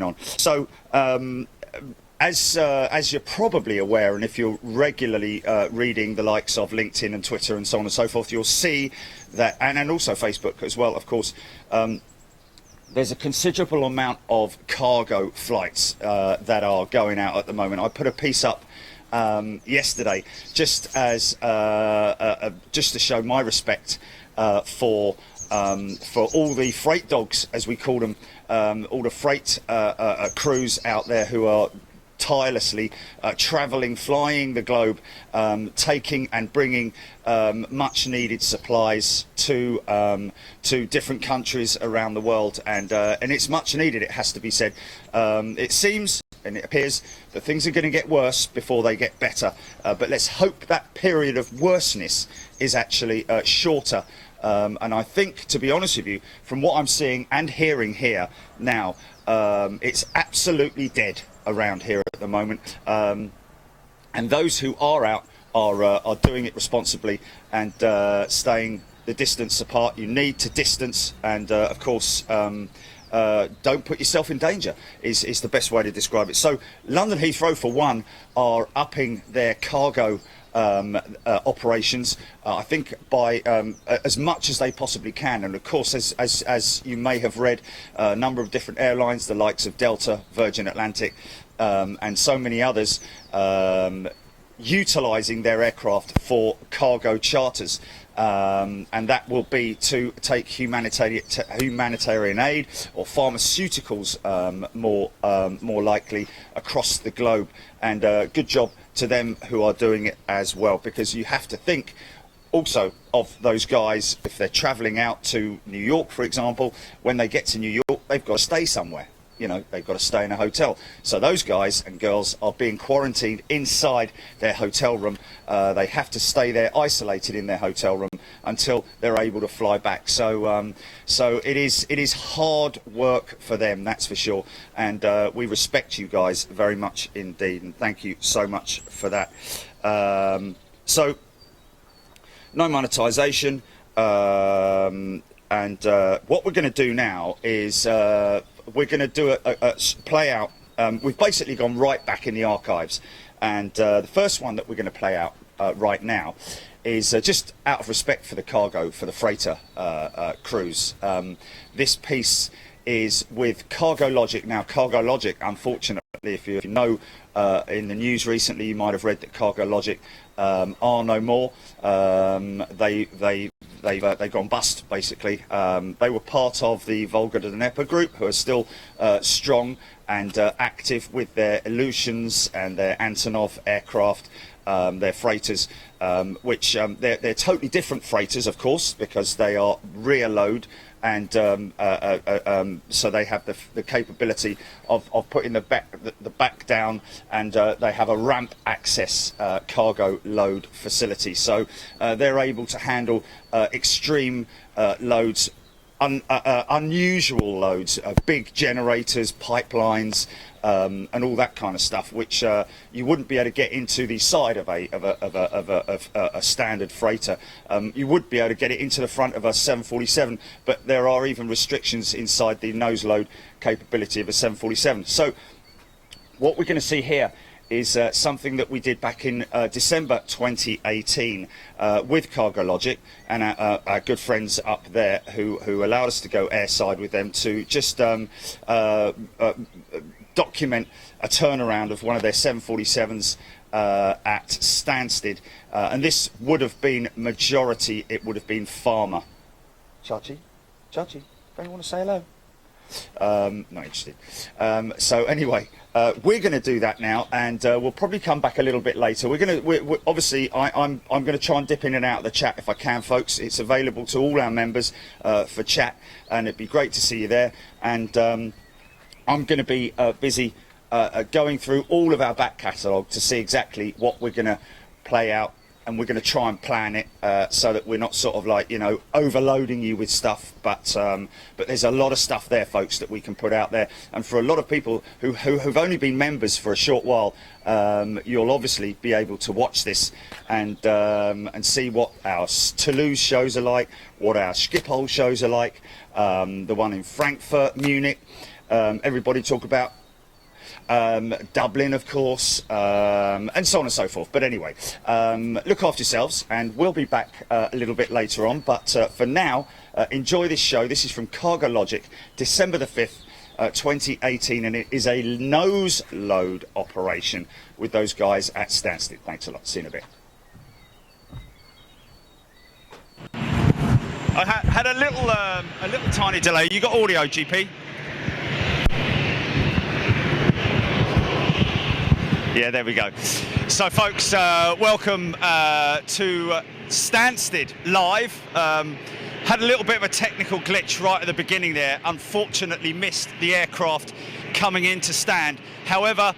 on. So as you're probably aware, and if you're regularly reading the likes of LinkedIn and Twitter and so on and so forth, you'll see that, and also Facebook as well, of course, there's a considerable amount of cargo flights that are going out at the moment. I put a piece up yesterday just as just to show my respect for all the freight dogs, as we call them, all the freight crews out there who are tirelessly travelling, flying the globe, taking and bringing much needed supplies to different countries around the world, and it's much needed, it has to be said. It seems and it appears that things are going to get worse before they get better, but let's hope that period of worseness is actually shorter. And I think, to be honest with you, from what I'm seeing and hearing here now, it's absolutely dead around here at the moment. And those who are out are doing it responsibly and staying the distance apart. You need to distance, and of course, don't put yourself in danger is the best way to describe it. So London Heathrow, for one, are upping their cargo operations, I think, by as much as they possibly can. And of course, as you may have read, a number of different airlines, the likes of Delta, Virgin Atlantic, and so many others, utilising their aircraft for cargo charters. And that will be to take humanitarian aid or pharmaceuticals, more likely, across the globe. And good job to them who are doing it as well, because you have to think also of those guys. If they're travelling out to New York, for example, when they get to New York, they've got to stay somewhere. You know, they've got to stay in a hotel. So those guys and girls are being quarantined inside their hotel room. They have to stay there, isolated in their hotel room, until they're able to fly back. So so it is hard work for them, that's for sure. And we respect you guys very much indeed, and thank you so much for that. So no monetisation, and what we're going to do now is we're going to do a play out. We've basically gone right back in the archives, and the first one that we're going to play out right now is just out of respect for the cargo, for the freighter crews. This piece is with CargoLogic. Now, CargoLogic, unfortunately, if you know, in the news recently, you might have read that CargoLogic are no more. They've gone bust, basically. They were part of the Volga to Dnieper group, who are still strong and active with their Illusions and their Antonov aircraft, their freighters, which they're totally different freighters, of course, because they are rear load, and so they have the capability of putting the back down, and they have a ramp access cargo load facility, so they're able to handle extreme loads, unusual loads, big generators, pipelines, and all that kind of stuff, which you wouldn't be able to get into the side of a standard freighter. You would be able to get it into the front of a 747, but there are even restrictions inside the nose load capability of a 747. So what we're going to see here is something that we did back in December 2018 with CargoLogic and our good friends up there who allowed us to go airside with them to just document a turnaround of one of their 747s at Stansted, and this would have been majority, it would have been farmer. Chachi, don't you want to say hello? Not interested. So anyway, we're going to do that now, and we'll probably come back a little bit later. We're obviously, I'm going to try and dip in and out of the chat if I can, folks. It's available to all our members for chat, and it'd be great to see you there. And I'm going to be busy going through all of our back catalogue to see exactly what we're going to play out, and we're going to try and plan it so that we're not sort of like, you know, overloading you with stuff. But there's a lot of stuff there, folks, that we can put out there. And for a lot of people who've only been members for a short while, you'll obviously be able to watch this and see what our Toulouse shows are like, what our Schiphol shows are like, the one in Frankfurt, Munich, Everybody talk about Dublin, of course, and so on and so forth. But anyway, look after yourselves, and we'll be back a little bit later on. But for now, enjoy this show. This is from CargoLogic, December the 5th, 2018, and it is a nose load operation with those guys at Stansted. Thanks a lot. See you in a bit. I had a little tiny delay. You got audio, GP? Yeah, there we go. So, folks, welcome to Stansted Live. Had a little bit of a technical glitch right at the beginning there. Unfortunately missed the aircraft coming into stand. However,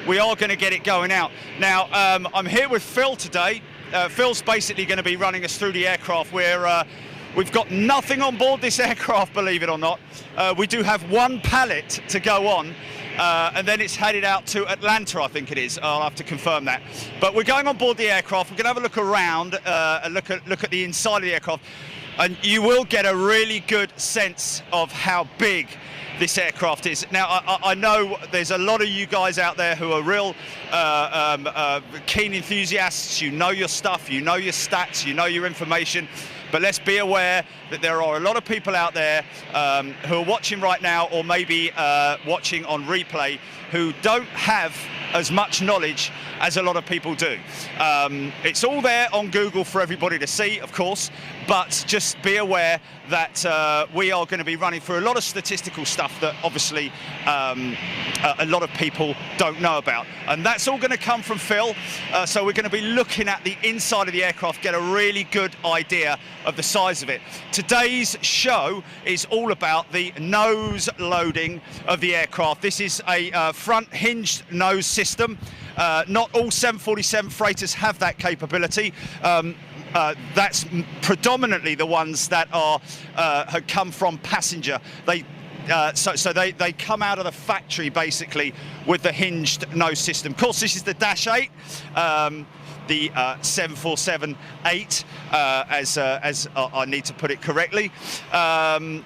we are going to get it going out. Now, I'm here with Phil today. Phil's basically going to be running us through the aircraft. We've got nothing on board this aircraft, believe it or not. We do have one pallet to go on. And then it's headed out to Atlanta, I think it is. I'll have to confirm that. But we're going on board the aircraft. We're going to have a look around, and look at the inside of the aircraft, and you will get a really good sense of how big this aircraft is. Now, I know there's a lot of you guys out there who are real keen enthusiasts. You know your stuff, you know your stats, you know your information. But let's be aware that there are a lot of people out there who are watching right now, or maybe watching on replay, who don't have as much knowledge as a lot of people do. It's all there on Google for everybody to see, of course, but just be aware that we are going to be running through a lot of statistical stuff that obviously a lot of people don't know about. And that's all going to come from Phil. So we're going to be looking at the inside of the aircraft, get a really good idea of the size of it. Today's show is all about the nose loading of the aircraft. This is a front hinged nose system. Not all 747 freighters have that capability. That's predominantly the ones that are have come from passenger. So they come out of the factory basically with the hinged nose system. Of course, this is the Dash 8. The 747-8, as I need to put it correctly.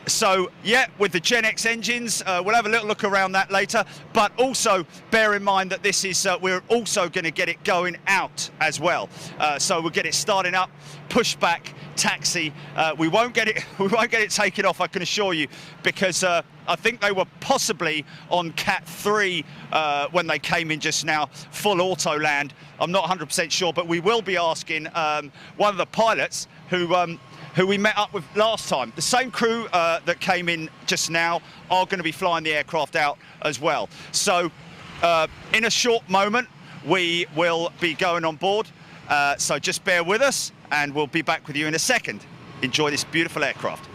So yeah, with the Gen X engines, we'll have a little look around that later. But also bear in mind that this is we're also going to get it going out as well. So we'll get it starting up, pushback, taxi. We won't get it taken off, I can assure you, because I think they were possibly on Cat 3 when they came in just now, full auto land. I'm not 100% sure, but we will be asking one of the pilots who we met up with last time. The same crew that came in just now are going to be flying the aircraft out as well. So in a short moment, we will be going on board. So just bear with us, and we'll be back with you in a second. Enjoy this beautiful aircraft.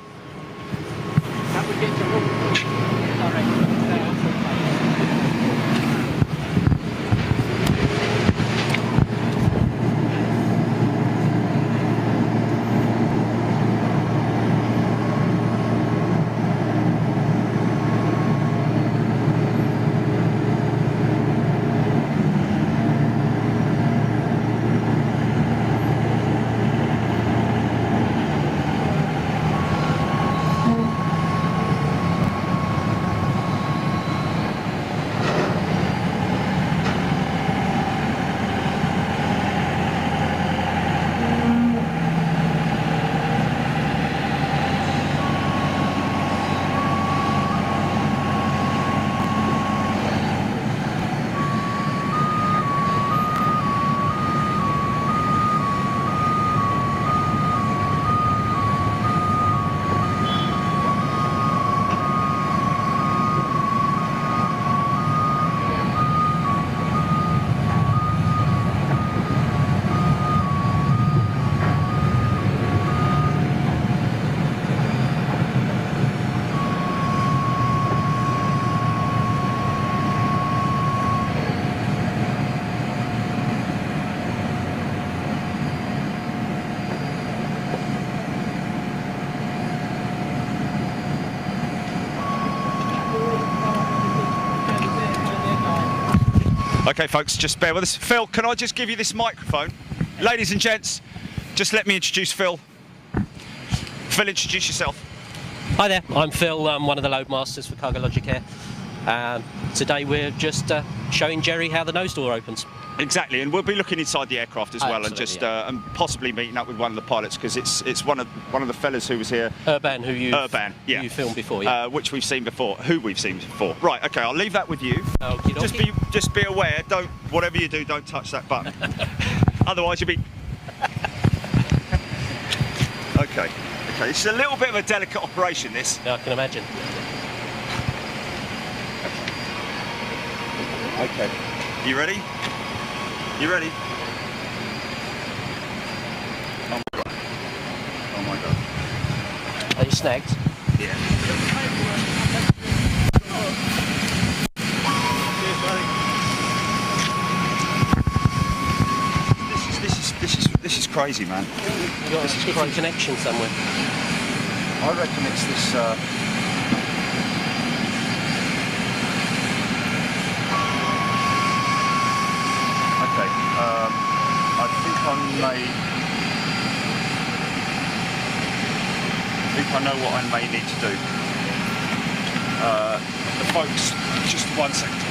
Okay, folks, just bear with us. Phil, can I just give you this microphone? Ladies and gents, just let me introduce Phil. Phil, introduce yourself. Hi there, I'm Phil. I'm one of the load masters for CargoLogicAir. Today we're just showing Jerry how the nose door opens. Exactly, and we'll be looking inside the aircraft as well, and just and possibly meeting up with one of the pilots, because it's one of the fellas who was here. Urban, who you filmed before, yeah. Which we've seen before, who we've seen before. Right, okay, I'll leave that with you. Just be aware, whatever you do, don't touch that button. Otherwise you'll be. Okay, it's a little bit of a delicate operation, this. Yeah, I can imagine. Okay, you ready? You ready? Oh my god. Oh my god. Are you snagged? Yeah. Cheers, buddy. This is crazy, man. You got a different connection somewhere. I reckon it's this. I think I know what I may need to do. The folks, just 1 second.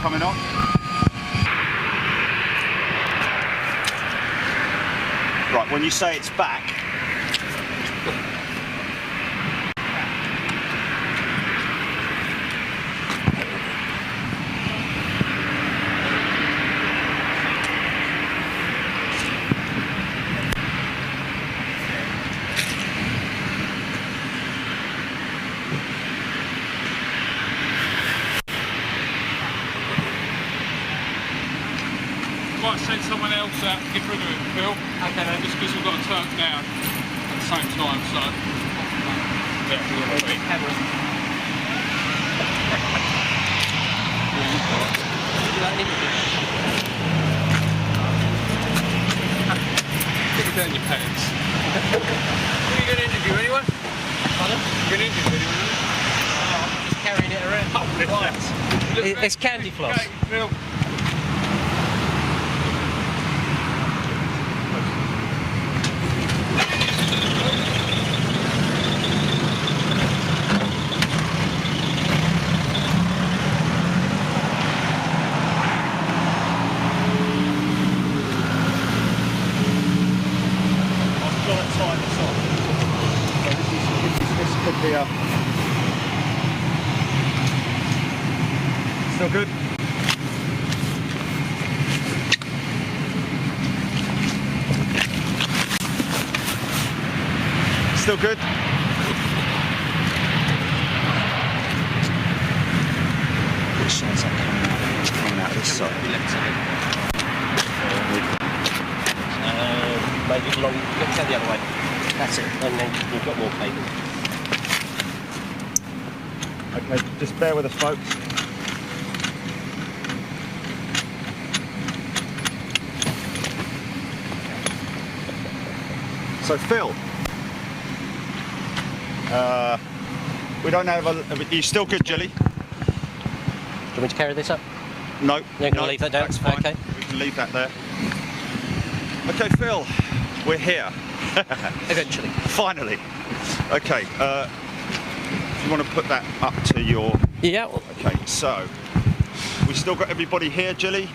Coming on. Right, when you say it's back, might send someone else out to get rid of it, Phil. Okay, then. Just because we've got to turn down at the same time, so. Yeah, Get it down your pants. Are you going to interview anyone? Pardon? You going to interview anyone? I'm just carrying it around. Oh, right. It's candy floss. Okay, Phil. Still good? Still good? Which side's that coming out of this side? Maybe along, let's go the other way. That's it. And then you've got more cable. Okay, just bear with us, folks. So Phil, we don't have a. Are you still good, Jilly? Do you want me to carry this up? No. You're going to leave that down? That's fine. Okay. We can leave that there. Okay, Phil, we're here. Eventually. Finally. Okay. If you want to put that up to your. Yeah. Okay. So we still got everybody here, Jilly.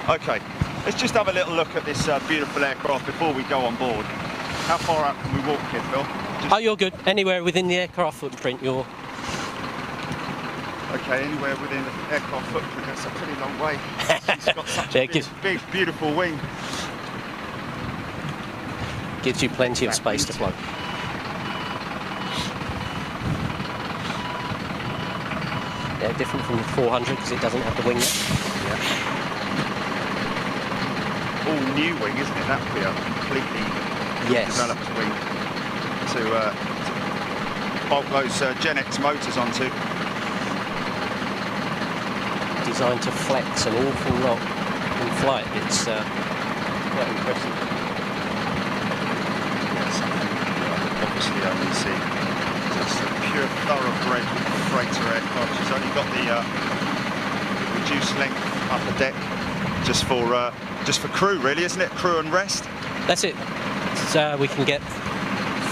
Okay. Let's just have a little look at this beautiful aircraft before we go on board. How far out can we walk here, Phil? Oh, you're good. Anywhere within the aircraft footprint, you're... Okay, anywhere within the aircraft footprint, that's a pretty long way. It's got such Yeah, a big, beautiful wing. Gives you plenty of space to fly. Yeah, different from the 400 because it doesn't have the wing yet. Yeah. All new wing, isn't it? That would be a completely developed wing to bolt those Gen X motors onto. Designed to flex an awful lot in flight. It's quite impressive. Obviously, I can see just a pure thoroughbred freighter aircraft. She's only got the reduced length upper deck just for crew, really, isn't it? Crew and rest. That's it. So we can get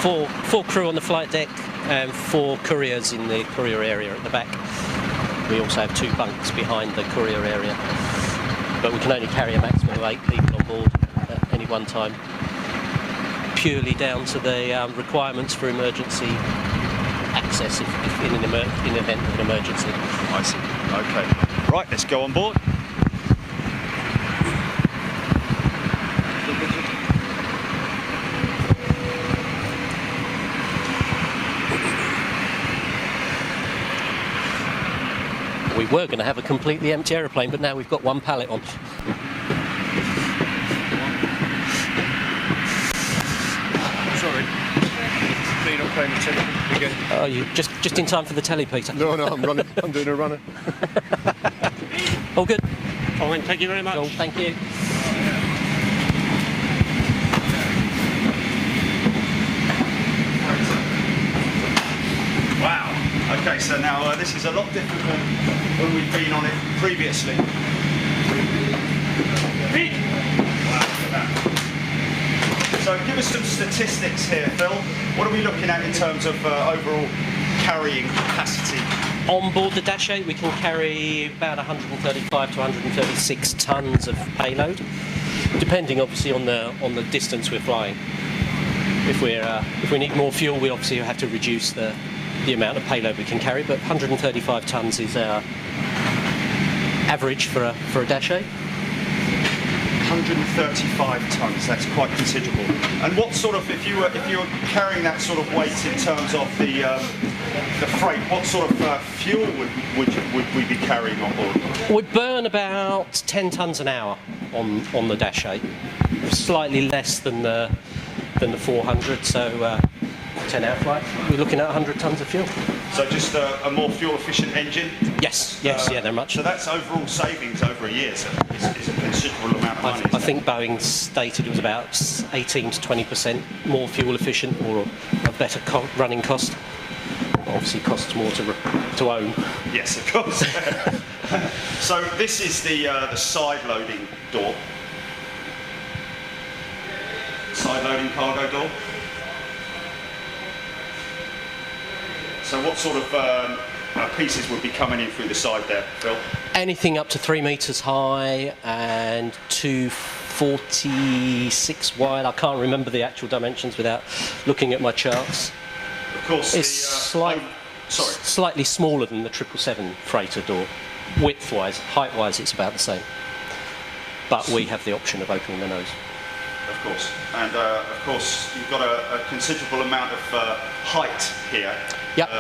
four crew on the flight deck and 4 couriers in the courier area at the back. We also have 2 bunks behind the courier area, but we can only carry a maximum of 8 people on board at any one time, purely down to the requirements for emergency access if in event of an emergency. I see. Okay. Right, let's go on board. We were going to have a completely empty aeroplane, but now we've got 1 pallet on. Sorry. Me not paying attention again. Oh, you just in time for the telly, Peter. No, I'm running. I'm doing a runner. All good. Fine, thank you very much. Cool, thank you. Wow. Okay, so now this is a lot different than when we've been on it previously. Wow, look at that. So give us some statistics here, Phil. What are we looking at in terms of overall carrying capacity? On board the Dash 8, we can carry about 135 to 136 tons of payload, depending obviously on the distance we're flying. If we need more fuel, we obviously have to reduce the amount of payload we can carry, but 135 tons is our average for a Dash 8. 135 tons, that's quite considerable. And what sort of, if you were carrying that sort of weight in terms of the freight, what sort of fuel would we be carrying on board? We burn about 10 tons an hour on the Dash 8, slightly less than the 400, so 10-hour flight, we're looking at 100 tons of fuel. So just a more fuel-efficient engine? Yes, yeah, they're much. So that's overall savings over a year, so it's a considerable amount of money. I think Boeing stated it was about 18 to 20% more fuel efficient or a better running cost. Obviously costs more to own. Yes, of course. So this is the side loading door. Side loading cargo door. So what sort of pieces would be coming in through the side there, Phil? Anything up to 3 metres high and 246 wide. I can't remember the actual dimensions without looking at my charts. Of course, it's slightly smaller than the 777 freighter door. Width-wise, height-wise, it's about the same. But we have the option of opening the nose. Of course, and of course you've got a considerable amount of height here. Yep.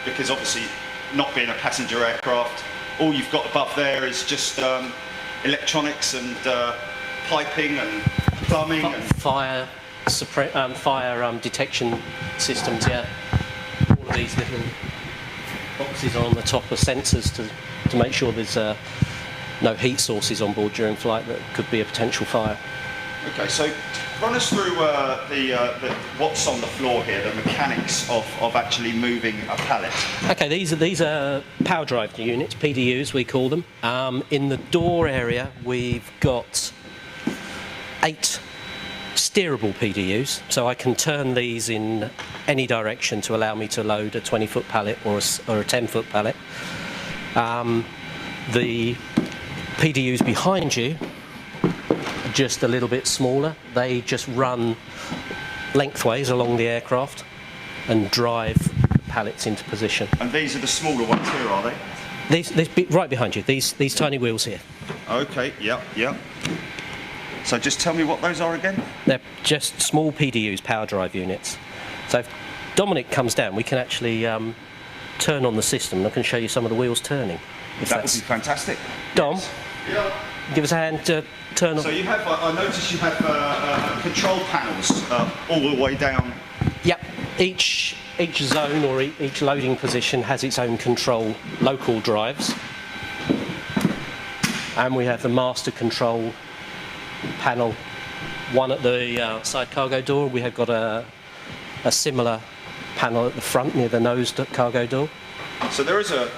Because obviously, not being a passenger aircraft, all you've got above there is just electronics and piping and plumbing and fire detection systems. Yeah, all of these little boxes on the top are sensors to make sure there's no heat sources on board during flight that could be a potential fire. Okay, so run us through what's on the floor here, the mechanics of actually moving a pallet. Okay, these are power drive units, PDUs we call them. In the door area, we've got 8 steerable PDUs, so I can turn these in any direction to allow me to load a 20-foot pallet or a 10-foot pallet. The PDUs behind you, just a little bit smaller. They just run lengthways along the aircraft and drive pallets into position. And these are the smaller ones here, are they? This bit right behind you, these tiny wheels here. Okay, yeah. So just tell me what those are again. They're just small PDUs, power drive units. So if Dominic comes down, we can actually turn on the system, and I can show you some of the wheels turning. That would be fantastic. Dom, Yeah. give us a hand to turn on. So you have, I noticed you have control panels all the way down. Yep. Each zone or each loading position has its own control local drives, and we have the master control panel, one at the side cargo door. We have got a similar panel at the front near the nose cargo door. So there is an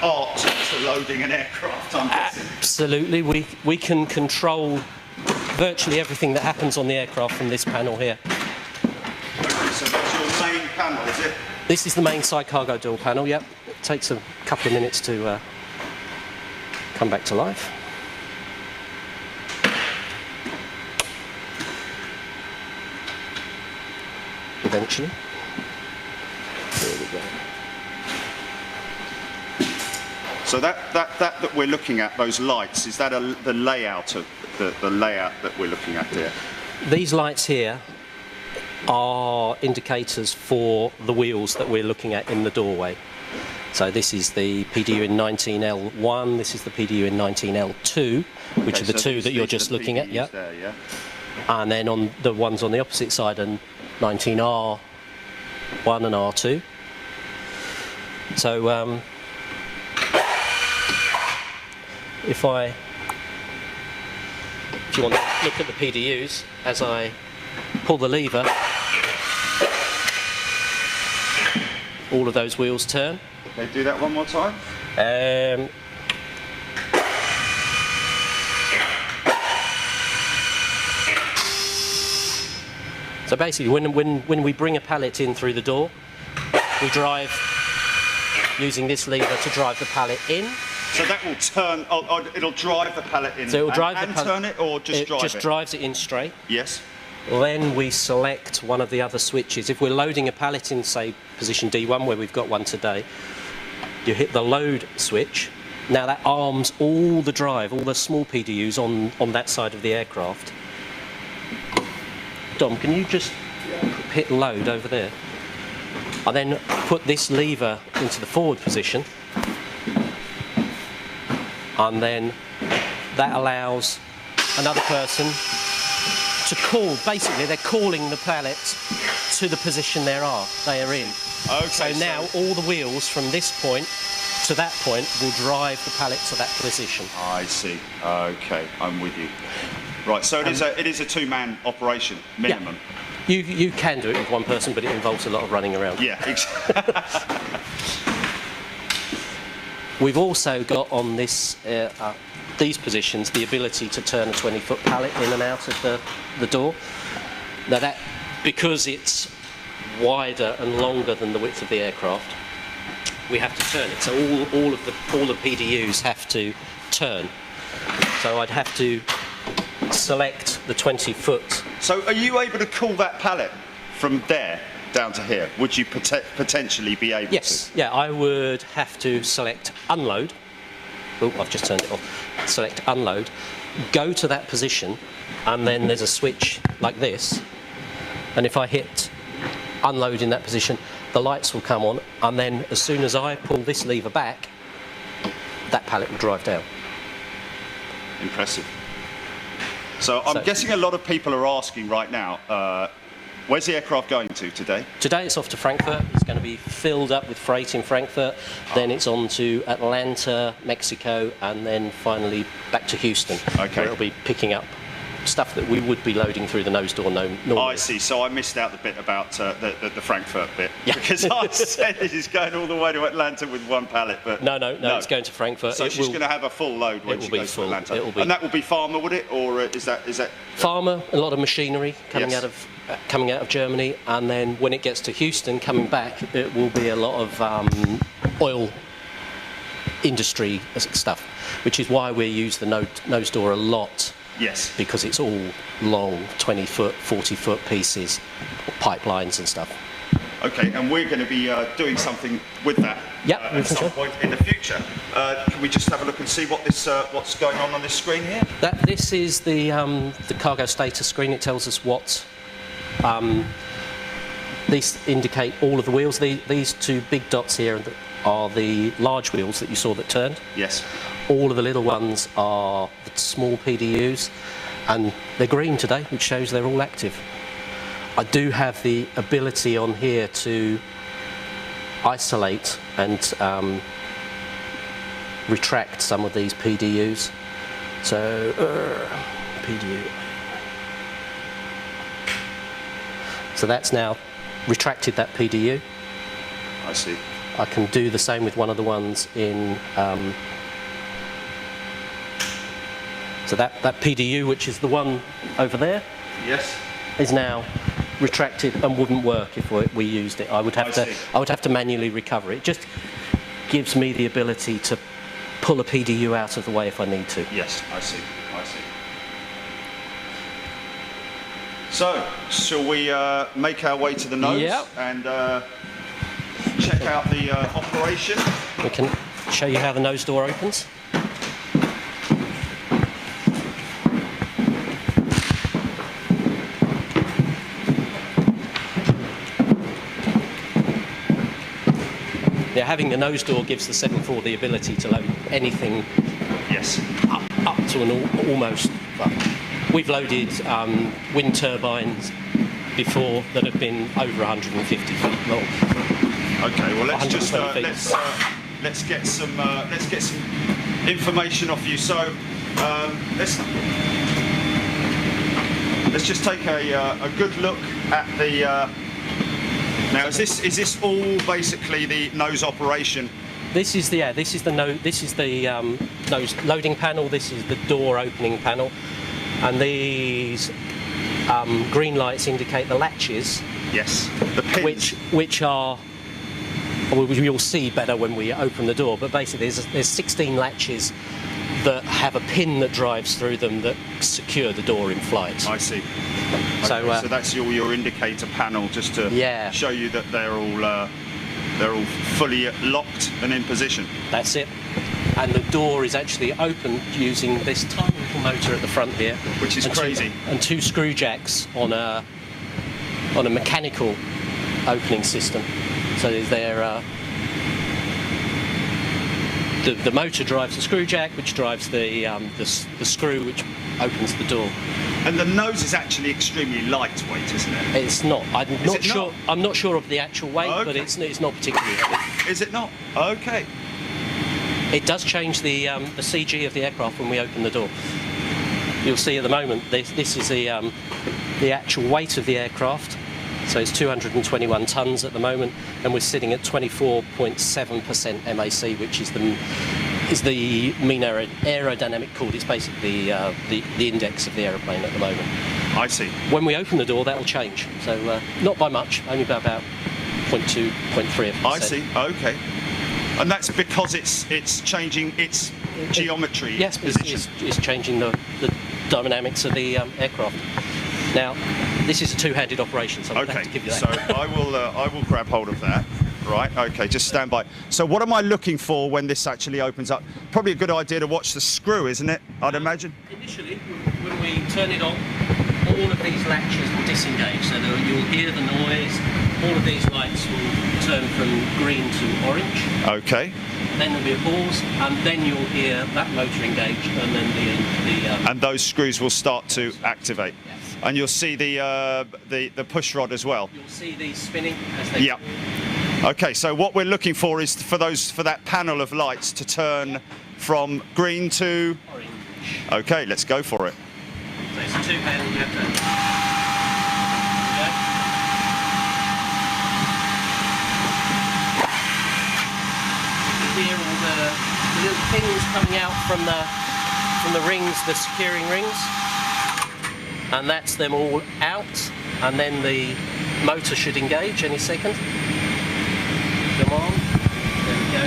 art to loading an aircraft, I'm guessing. Absolutely. We can control virtually everything that happens on the aircraft from this panel here. Okay, so that's your main panel, is it? This is the main side cargo door panel, yep. It takes a couple of minutes to come back to life. Eventually. There we go. So that we're looking at, those lights, is that the layout of the layout that we're looking at here? These lights here are indicators for the wheels that we're looking at in the doorway. So this is the PDU in 19L1, this is the PDU in 19L2, which are the two that you're just looking at, yeah. There, yeah. And then on the ones on the opposite side, and 19R1 and R2. So if you want to look at the PDUs, as I pull the lever, all of those wheels turn. Okay, do that one more time. So basically, when we bring a pallet in through the door, we drive using this lever to drive the pallet in. So that will turn, it'll drive the pallet in, So it'll drive and the pallet, turn it, or just drive it? It just drives it in straight. Yes. Then we select one of the other switches. If we're loading a pallet in, say, position D1, where we've got one today, you hit the load switch. Now that arms all the drive, all the small PDUs on that side of the aircraft. Dom, can you just hit load over there? I then put this lever into the forward position, and then that allows another person to call. Basically, they're calling the pallet to the position they are in. Okay. So now all the wheels from this point to that point will drive the pallet to that position. I see. Okay, I'm with you. Right. So it is a two-man operation minimum. Yeah. You can do it with one person, but it involves a lot of running around. Yeah. We've also got on this these positions the ability to turn a 20-foot pallet in and out of the door. Now that, because it's wider and longer than the width of the aircraft, we have to turn it. So all the PDUs have to turn. So I'd have to select the 20-foot. So are you able to call that pallet from there down to here? Would you potentially be able to? Yes, yeah, I would have to select unload. Oh, I've just turned it off. Select unload, go to that position, and then there's a switch like this. And if I hit unload in that position, the lights will come on, and then as soon as I pull this lever back, that pallet will drive down. Impressive. So I'm guessing a lot of people are asking right now, where's the aircraft going to today? Today it's off to Frankfurt. It's going to be filled up with freight in Frankfurt. Then it's on to Atlanta, Mexico, and then finally back to Houston. Okay. Where it'll be picking up stuff that we would be loading through the nose door normally. I see. So I missed out the bit about the Frankfurt bit. Yeah. Because I said it is going all the way to Atlanta with one pallet, but No, it's going to Frankfurt. So she's going to have a full load when she goes to Atlanta. It will be. And that will be farmer, would it, or is that? Farmer, a lot of machinery coming Yes. coming out of Germany, and then when it gets to Houston, coming back, it will be a lot of oil industry stuff, which is why we use the nose door a lot. Yes. Because it's all long 20-foot, 40-foot pieces, pipelines and stuff. Okay, and we're going to be doing something with that at some point in the future. Can we just have a look and see what this, what's going on this screen here? This is the cargo status screen. It tells us what. These indicate all of the wheels. These two big dots here are the large wheels that you saw that turned. Yes. All of the little ones are the small PDUs, and they're green today, which shows they're all active. I do have the ability on here to isolate and retract some of these PDUs. So, PDU. So that's now retracted that PDU. I see. I can do the same with one of the ones in. So that PDU, which is the one over there, yes, is now retracted and wouldn't work if we used it. I would have to manually recover it. It just gives me the ability to pull a PDU out of the way if I need to. Yes, I see. I see. So, shall we make our way to the nose and check out the operation? We can show you how the nose door opens. Now, having the nose door gives the 747 the ability to load anything up to an almost. Well, we've loaded wind turbines before that have been over 150 feet long. Okay, well let's just let's get some information off you. So let's just take a good look at the. Now, is this all basically the nose operation? This is the nose loading panel. This is the door opening panel, and these green lights indicate the latches. Yes, the pins. Which are. Well, you'll see better when we open the door. But basically, there's 16 latches that have a pin that drives through them that secure the door in flight. I see. So, okay, so that's your indicator panel, just to show you that they're all fully locked and in position. That's it. And the door is actually opened using this tiny little motor at the front here, which is crazy. And two screw jacks on a mechanical opening system. So the motor drives the screw jack, which drives the screw which opens the door. And the nose is actually extremely lightweight, isn't it? It's not. I'm not sure of the actual weight, but it's not particularly heavy. Is it not? Okay. It does change the CG of the aircraft when we open the door. You'll see at the moment this is the actual weight of the aircraft. So it's 221 tons at the moment, and we're sitting at 24.7% MAC, which is the mean aerodynamic chord. It's basically the index of the aeroplane at the moment. I see. When we open the door, that will change. So not by much, only by about 0.2, 0.3%. I see. Okay. And that's because it's changing its geometry. Yes, it's changing the dynamics of the aircraft. Now, this is a two-handed operation, so I'm going to have to give you that. So I will grab hold of that. Right, okay, just stand by. So what am I looking for when this actually opens up? Probably a good idea to watch the screw, isn't it? I'd imagine. Initially, when we turn it on, all of these latches will disengage, so you'll hear the noise. All of these lights will turn from green to orange. Okay. Then there'll be a pause, and then you'll hear that motor engage, and then the and those screws will start to activate. Yes. And you'll see the push rod as well. You'll see these spinning as they. Yeah. Okay, so what we're looking for is for that panel of lights to turn from green to orange. Okay, let's go for it. So it's a two-handed, you have to. You hear all the little pins coming out from the rings, the securing rings, and that's them all out. And then the motor should engage any second. Come on. There we go.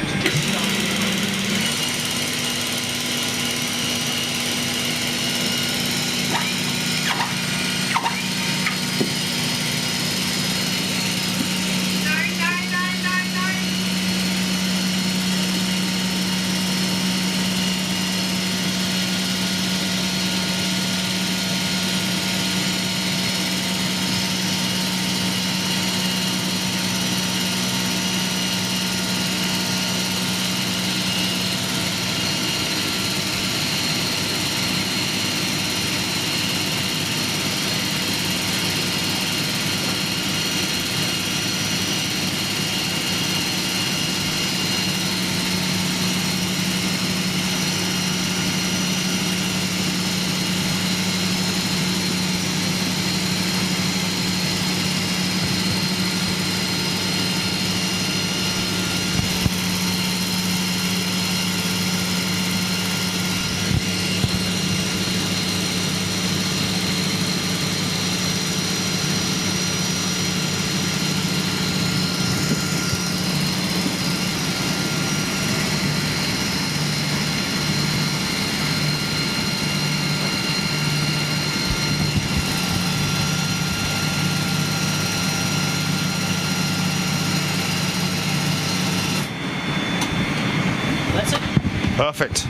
Perfect.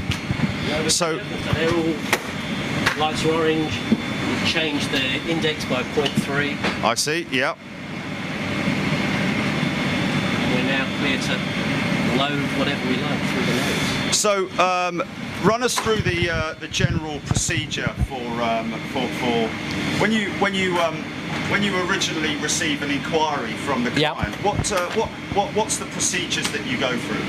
So they're all lights are orange. We've changed the index by 0.3. I see. Yeah. We're now clear to load whatever we like through the nose. So run us through the general procedure for when you originally receive an inquiry from the client. What's the procedures that you go through?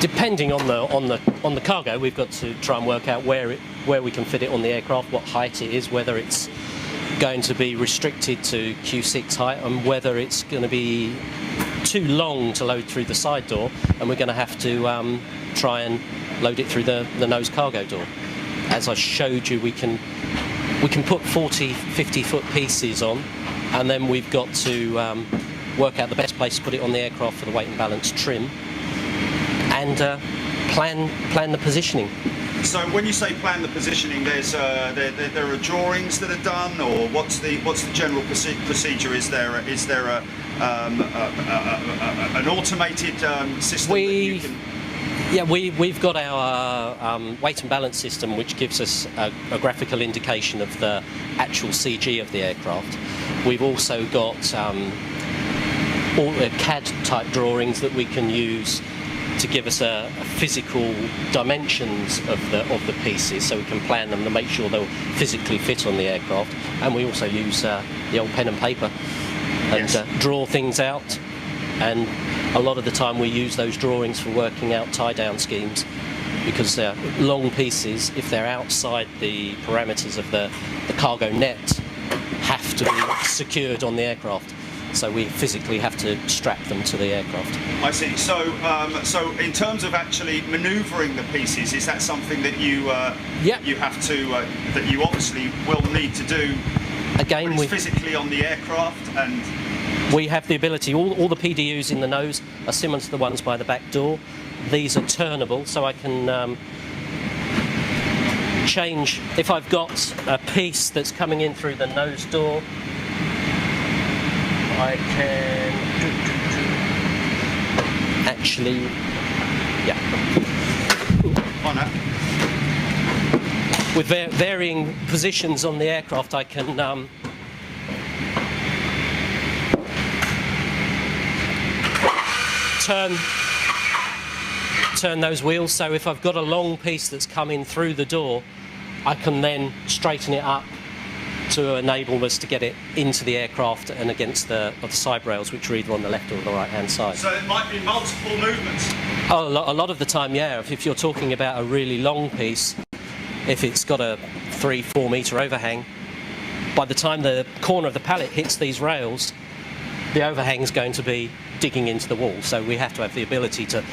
Depending on the cargo, we've got to try and work out where we can fit it on the aircraft, what height it is, whether it's going to be restricted to Q6 height, and whether it's going to be too long to load through the side door, and we're going to have to try and load it through the nose cargo door. As I showed you, we can put 40, 50-foot pieces on, and then we've got to work out the best place to put it on the aircraft for the weight and balance trim, and plan the positioning. So when you say plan the positioning, there are drawings that are done, or what's the general procedure? Is there an automated system that you can? Yeah, we've got our weight and balance system, which gives us a graphical indication of the actual CG of the aircraft. We've also got all the CAD type drawings that we can use to give us a physical dimensions of the pieces, so we can plan them to make sure they'll physically fit on the aircraft. And we also use the old pen and paper and draw things out. And a lot of the time we use those drawings for working out tie-down schemes, because they're long pieces. If they're outside the parameters of the cargo net, have to be secured on the aircraft. So we physically have to strap them to the aircraft. I see. So, so in terms of actually manoeuvring the pieces, is that something that you you have to that you obviously will need to do? Again, physically on the aircraft, and we have the ability. All the PDUs in the nose are similar to the ones by the back door. These are turnable, so I can change if I've got a piece that's coming in through the nose door. I can actually, with varying positions on the aircraft, I can turn those wheels. So if I've got a long piece that's coming through the door, I can then straighten it up to enable us to get it into the aircraft and against the side rails, which are either on the left or the right hand side. So it might be multiple movements? Oh, a lot of the time, yeah. If you're talking about a really long piece, if it's got a 3-4 metre overhang, by the time the corner of the pallet hits these rails, the overhang's going to be digging into the wall. So we have to have the ability to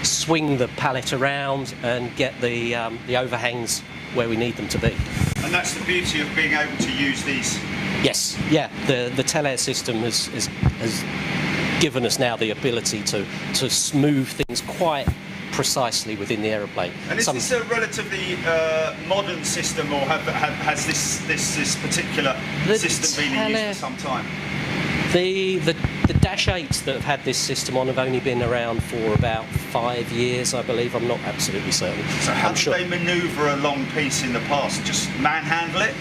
swing the pallet around and get the overhangs where we need them to be. And that's the beauty of being able to use these? Yes, yeah. The Telair system has given us now the ability to smooth things quite precisely within the aeroplane. And is this a relatively modern system, or has this particular system been in use for some time? The Dash 8s that have had this system on have only been around for about 5 years, I believe. I'm not absolutely certain. So how did they manoeuvre a long piece in the past? Just manhandle it?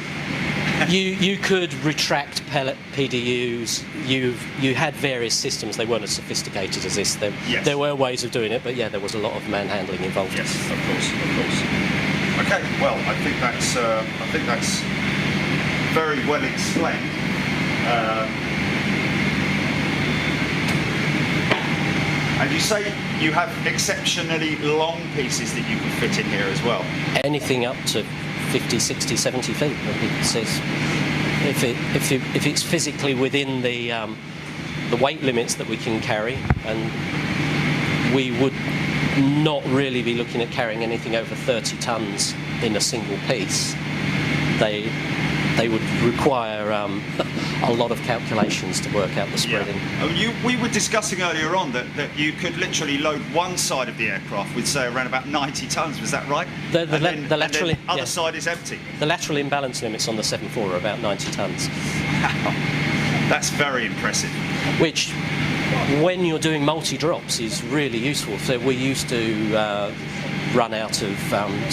You could retract pellet PDUs. You had various systems. They weren't as sophisticated as this. There were ways of doing it, but yeah, there was a lot of manhandling involved. Yes, of course. Okay, well, I think that's very well explained. And you say you have exceptionally long pieces that you can fit in here as well? Anything up to 50, 60, 70 feet. It says if it's physically within the weight limits that we can carry, and we would not really be looking at carrying anything over 30 tons in a single piece. They would require a lot of calculations to work out the spreading. Yeah. We were discussing earlier on that you could literally load one side of the aircraft with, say, around about 90 tons. Was that right? The lateral, and the other side is empty. The lateral imbalance limits on the 747 are about 90 tons. That's very impressive. Which when you're doing multi-drops is really useful. So we used to run out of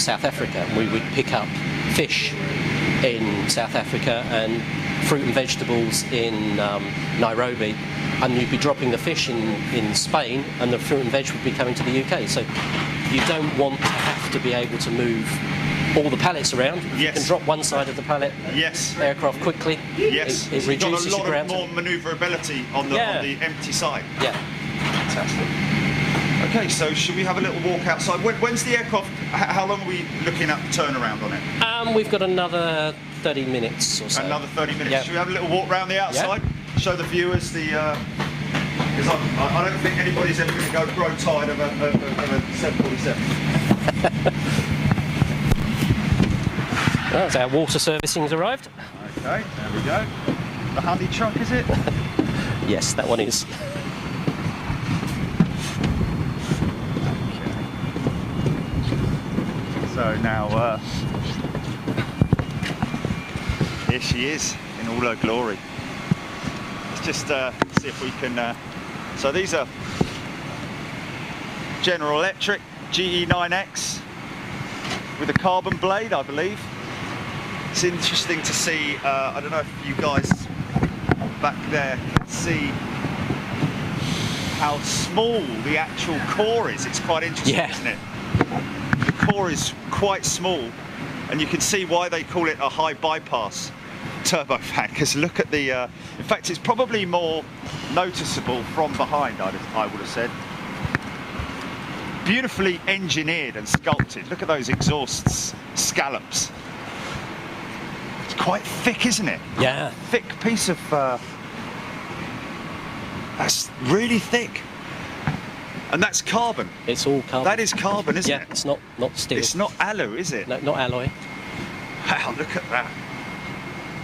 South Africa, and we would pick up fish in South Africa and fruit and vegetables in Nairobi, and you'd be dropping the fish in Spain, and the fruit and veg would be coming to the UK. So you don't want to have to be able to move all the pallets around. If you can drop one side of the pallet aircraft quickly, it reduces your ground. ground. More manoeuvrability on the empty side. Yeah. Fantastic. Okay, so should we have a little walk outside? When's the aircraft? How long are we looking at the turnaround on it? We've got another 30 minutes or so. Another 30 minutes. Yeah. Should we have a little walk around the outside? Show the viewers the. Because I don't think anybody's ever going to grow tired of a 747. Well, so our water servicing's arrived. Okay, there we go. The honey truck, is it? Yes, that one is. So now, here she is in all her glory. Let's just see if we can. So these are General Electric GE9X with a carbon blade, I believe. It's interesting to see. I don't know if you guys back there can see how small the actual core is. It's quite interesting, isn't it? The core is quite small, and you can see why they call it a high bypass turbofan, because look at the in fact it's probably more noticeable from behind, I would have said. Beautifully engineered and sculpted. Look at those exhausts, scallops. It's quite thick, isn't it? Yeah. Thick piece of that's really thick. And that's carbon. It's all carbon. That is carbon, isn't it? Yeah, it's not steel. It's not alloy, is it? No, not alloy. Wow, look at that.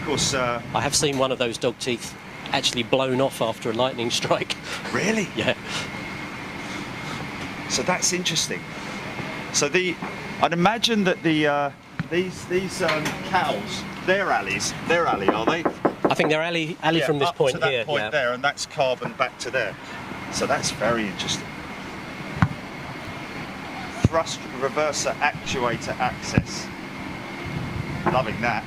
Of course. I have seen one of those dog teeth actually blown off after a lightning strike. Really? Yeah. So that's interesting. So I'd imagine that these cows, they're alleys. They're alley, are they? I think they're alley from this up point to that here. point there, and that's carbon back to there. So that's very interesting. Thrust reverser actuator access. Loving that.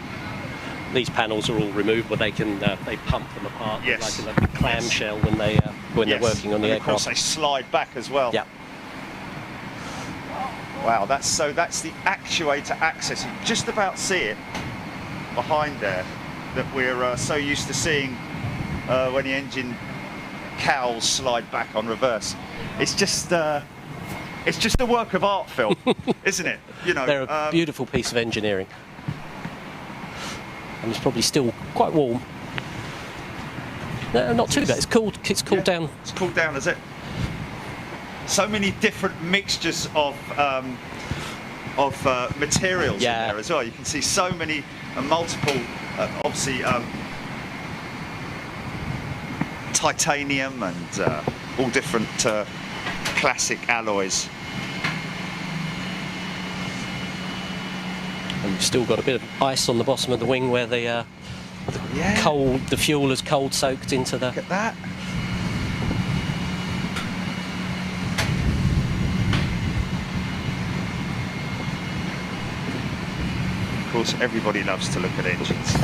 These panels are all removed, but they can they pump them apart like a clamshell when they're working on the and of course aircraft. they slide back as well. Yeah. Wow, that's the actuator access. You just about see it behind there that we're so used to seeing when the engine cowls slide back on reverse. It's just a work of art, Phil, isn't it? You know, they're a beautiful piece of engineering, and it's probably still quite warm. No, not too bad. It's cooled. It's cooled down. It's cooled down, is it? So many different mixtures of materials in there as well. You can see so many multiple, obviously. Titanium and all different classic alloys. And you've still got a bit of ice on the bottom of the wing where the fuel is cold soaked into the. Look at that. Of course, everybody loves to look at engines.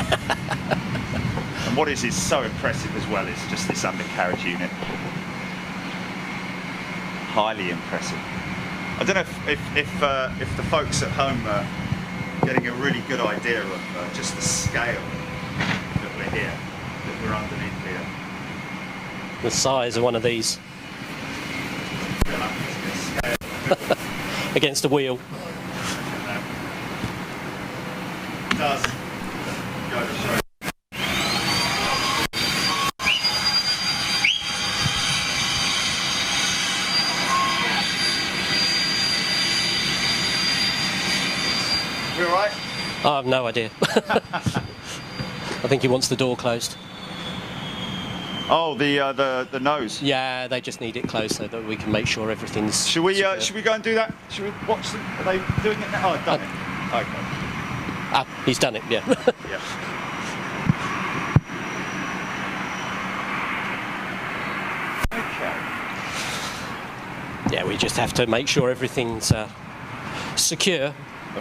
And what is so impressive as well is just this undercarriage unit. Highly impressive. I don't know if the folks at home are getting a really good idea of just the scale that we're here, that we're underneath here. The size of one of these against a wheel. It does go to show. You all right? I have no idea. I think he wants the door closed. Oh, the nose. Yeah, they just need it closed so that we can make sure everything's. Should we go and do that? Should we watch them? Are they doing it now? Oh, done it. Okay. Ah, he's done it. Yeah. Yeah. Yeah, we just have to make sure everything's secure.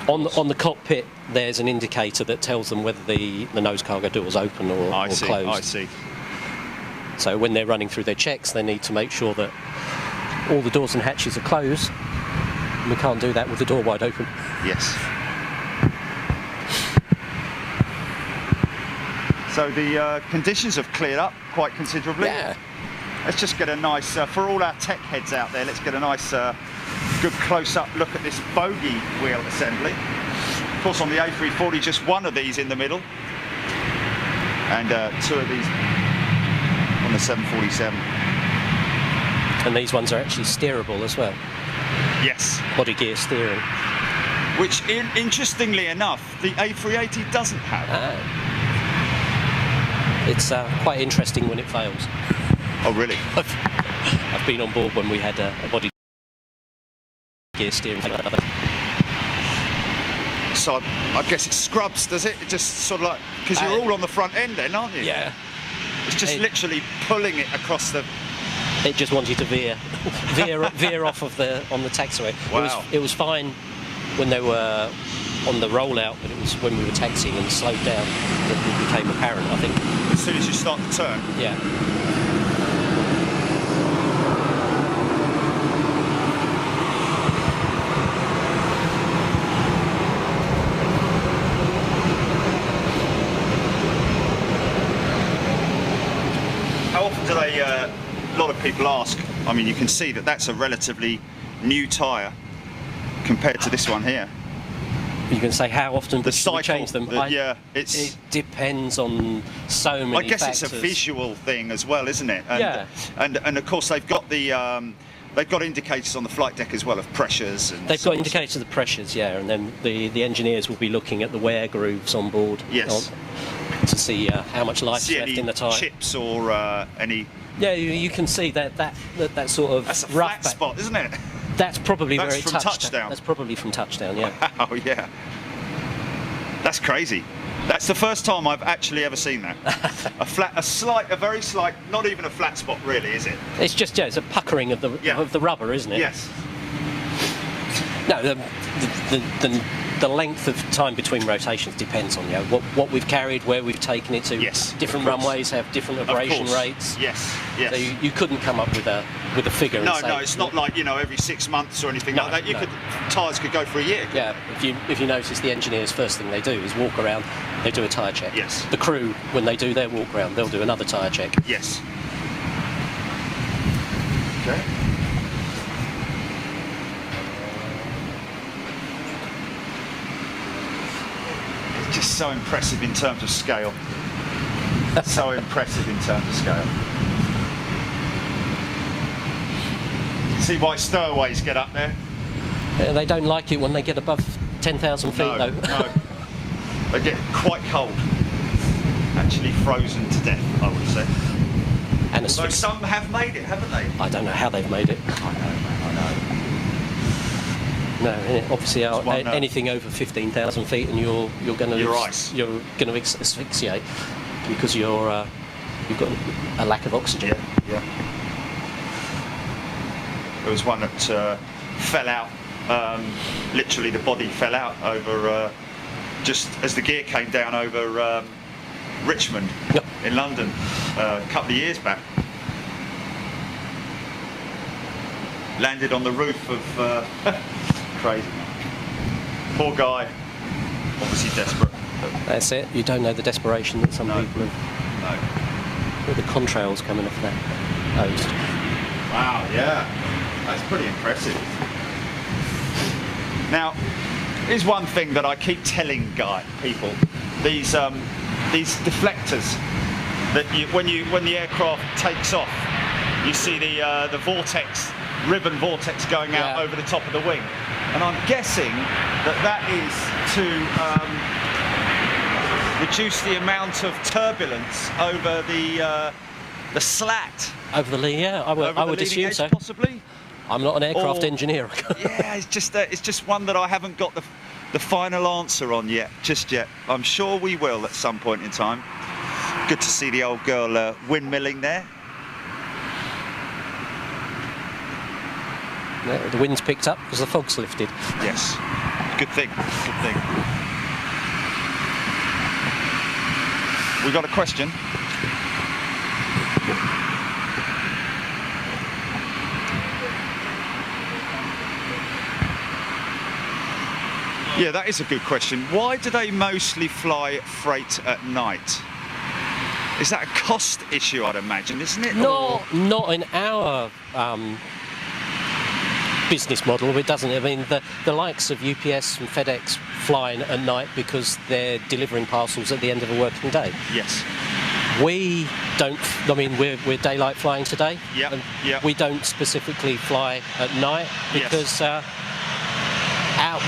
On the cockpit, there's an indicator that tells them whether the nose cargo door is open or closed. I see. So when they're running through their checks, they need to make sure that all the doors and hatches are closed. And we can't do that with the door wide open. Yes. So the conditions have cleared up quite considerably. Yeah. Let's just get a nice, for all our tech heads out there, let's get a nice, good close-up look at this bogey wheel assembly. Of course, on the A340, just one of these in the middle, and two of these on the 747. And these ones are actually steerable as well. Yes. Body gear steering. Which, interestingly enough, the A380 doesn't have. It's quite interesting when it fails. Oh, really? I've been on board when we had a body gear steering. So I guess it scrubs, does it? It just sort of like, because you're all on the front end then, aren't you? Yeah. It's just literally pulling it across the... It just wants you to veer off of on the taxiway. Wow. It was fine when they were on the rollout, but it was when we were taxiing and slowed down that it became apparent, I think. As soon as you start to turn? Yeah. How often do they, a lot of people ask, I mean, you can see that that's a relatively new tyre compared to this one here. You can say how often The do we cycle, change them? it Depends on so many guess factors. it's a visual thing as well, isn't it? And, Yeah. And of course they've got the they've got indicators on the flight deck as well of pressures. And They've got indicators of the pressures, yeah, and then the engineers will be looking at the wear grooves on board. Yes. To see how much life's see left any in the tyre. chips or any. Yeah, you can see that sort of That's a rough flat spot, isn't it? That's probably That's where it from touched. touchdown. That's probably from touchdown, yeah. Oh yeah. That's crazy. That's the first time I've actually ever seen that. a very slight, not even a flat spot really, is it? It's just it's a puckering of the rubber, isn't it? Yes. No, the length of time between rotations depends on what we've carried, where we've taken it to. Yes, Different of course. runways have different abrasion rates. Yes. So you couldn't come up with a figure. No, and say, no, it's not like every 6 months or anything like that. Tyres could go for a year. Yeah, if you notice, the engineers first thing they do is walk around. They do a tyre check. Yes. The crew, when they do their walk around, they'll do another tyre check. Yes. Okay. It's just so impressive in terms of scale. So impressive in terms of scale. See why stowaways get up there? They don't like it when they get above 10,000 feet, though. No. They get quite cold. Actually frozen to death, I would say. And Although some have made it, haven't they? I don't know how they've made it. I know, man, I know. No, obviously one, anything over 15,000 feet, and you're going to ice. You're going to asphyxiate because you've got a lack of oxygen. Yeah. There was one that fell out. Literally, the body fell out over just as the gear came down over Richmond in London a couple of years back. Landed on the roof of crazy. Poor guy. Obviously desperate. That's it. You don't know the desperation that some people have. No. With the contrails coming off that post. Wow, yeah. That's pretty impressive. Now, here's one thing that I keep telling people: these deflectors that when the aircraft takes off, you see the vortex, ribbon vortex going out over the top of the wing, and I'm guessing that is to reduce the amount of turbulence over the slat. Over the lee, yeah, I would assume so. Possibly. I'm not an aircraft engineer. Yeah, it's just one that I haven't got the final answer on yet, just yet. I'm sure we will at some point in time. Good to see the old girl windmilling there. The wind's picked up because the fog's lifted. Yes. Good thing. Good thing. We got a question. Yeah, that is a good question. Why do they mostly fly freight at night? Is that a cost issue, I'd imagine, isn't it? Not in our business model. It doesn't. I mean, the likes of UPS and FedEx flying at night because they're delivering parcels at the end of a working day. Yes. We don't. I mean, we're daylight flying today. Yeah. Yeah. We don't specifically fly at night because.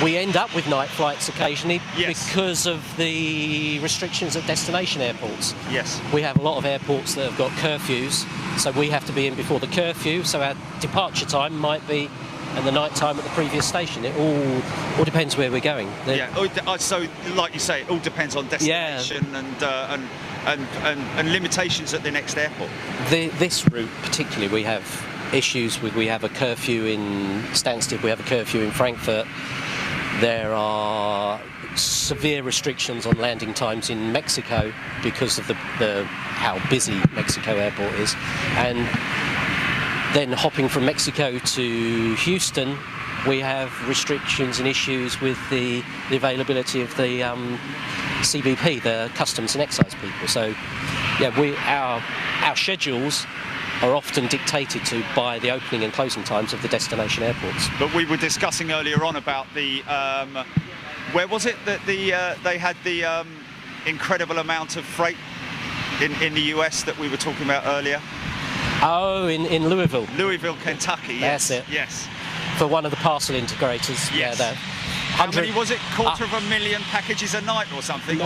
We end up with night flights occasionally because of the restrictions at destination airports. Yes. We have a lot of airports that have got curfews, so we have to be in before the curfew, so our departure time might be and the night time at the previous station. It all depends where we're going. So like you say, it all depends on destination and limitations at the next airport. This route particularly, we have issues with. We have a curfew in Stansted, we have a curfew in Frankfurt. There are severe restrictions on landing times in Mexico because of how busy Mexico airport is, and then hopping from Mexico to Houston, we have restrictions and issues with the availability of the CBP, the Customs and Excise people. So, yeah, our schedules are often dictated to by the opening and closing times of the destination airports. But we were discussing earlier on about the where was it that they had the incredible amount of freight in the US that we were talking about earlier? Oh, in Louisville. Louisville, Kentucky. Yes. That's it. Yes. For one of the parcel integrators. Yes. Yeah, how many was it? 250,000 packages a night or something?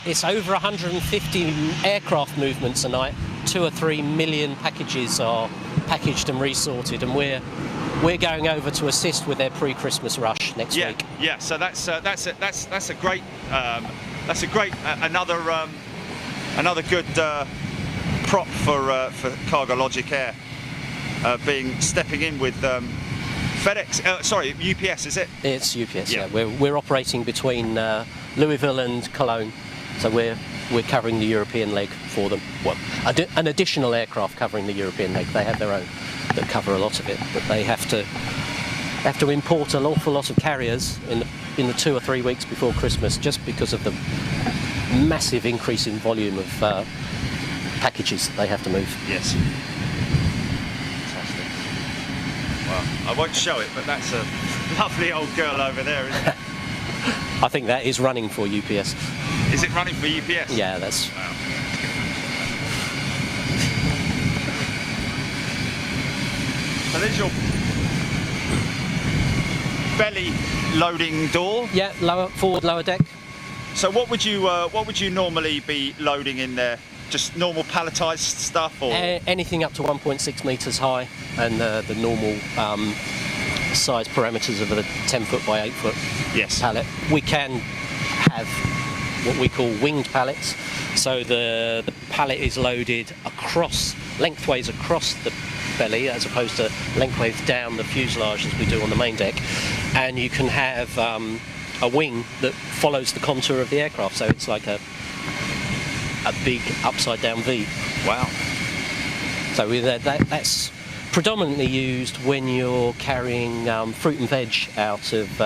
It's over 150 aircraft movements a night. 2 or 3 million packages are packaged and resorted, and we're going over to assist with their pre-Christmas rush next week. Yeah. So that's a great another good prop for CargoLogicAir stepping in with FedEx. UPS, is it? It's UPS. Yeah. We're operating between Louisville and Cologne, so we're covering the European leg for them. Well, an additional aircraft covering the European leg. They have their own that cover a lot of it, but they have to import an awful lot of carriers in the 2 or 3 weeks before Christmas, just because of the massive increase in volume of packages that they have to move. Yes. Fantastic. Well, I won't show it, but that's a lovely old girl over there, isn't it? I think that is running for UPS. Is it running for UPS? Yeah, that's... Wow. So there's your belly loading door. Yeah, forward lower deck. So what would you normally be loading in there? Just normal palletized stuff, or anything up to 1.6 meters high, and the normal size parameters of a 10-foot by 8-foot pallet. We can have what we call winged pallets, so the pallet is loaded lengthways across the belly, as opposed to lengthways down the fuselage as we do on the main deck, and you can have a wing that follows the contour of the aircraft, so it's like a big upside down V. Wow. So that's predominantly used when you're carrying fruit and veg out of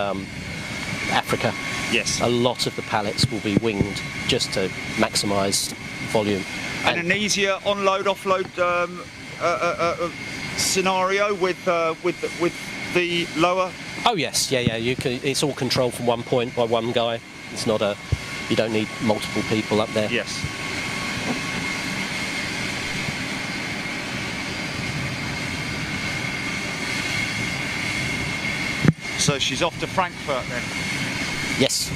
Africa. Yes. A lot of the pallets will be winged just to maximise volume. And an easier onload offload scenario with the lower. Oh yes, yeah. You can. It's all controlled from one point by one guy. It's not you don't need multiple people up there. Yes. So she's off to Frankfurt then? Yes.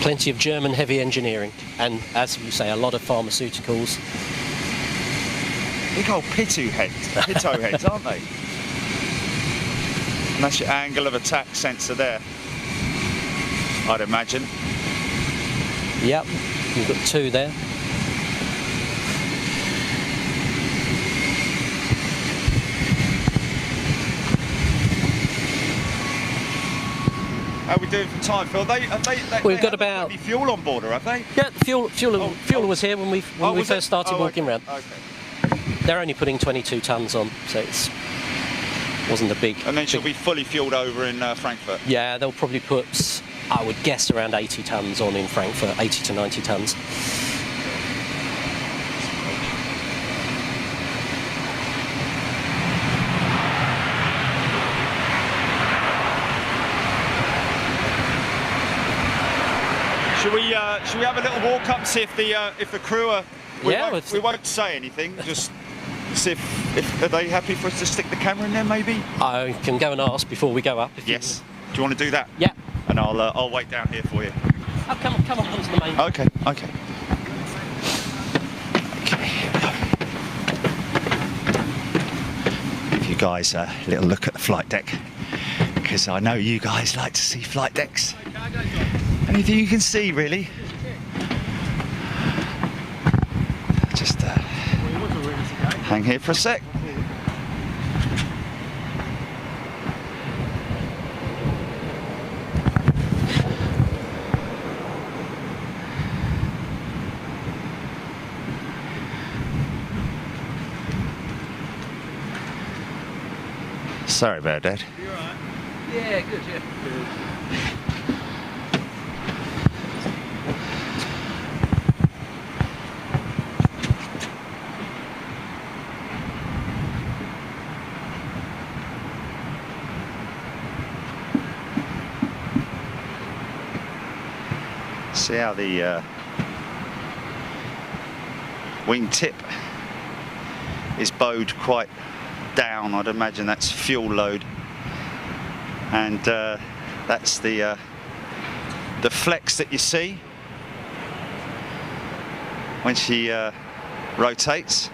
Plenty of German heavy engineering, and as you say, a lot of pharmaceuticals. Big old pitot heads, aren't they? And that's your angle of attack sensor there, I'd imagine. Yep, you've got 2 there. How are we doing for time, Phil? We've got about any fuel on board, have they? Yeah, fuel was here when we first started walking around. Okay. They're only putting 22 tons on, so it wasn't a big. And then she'll be fully fueled over in Frankfurt. Yeah, they'll probably put, I would guess, around 80 tons on in Frankfurt, 80 to 90 tons. Should we have a little walk up and see if the crew are? We won't say anything. Just see if are they happy for us to stick the camera in there, maybe. I can go and ask before we go up. Yes. Do you want to do that? Yeah. And I'll wait down here for you. Oh, come on, onto the main. Okay. Okay. Give you guys a little look at the flight deck, because I know you guys like to see flight decks. Anything you can see, really. Just hang here for a sec. Sorry about that. You all right? Yeah, good, yeah. Good. See how the wing tip is bowed quite down. I'd imagine that's fuel load, and that's the flex that you see when she rotates.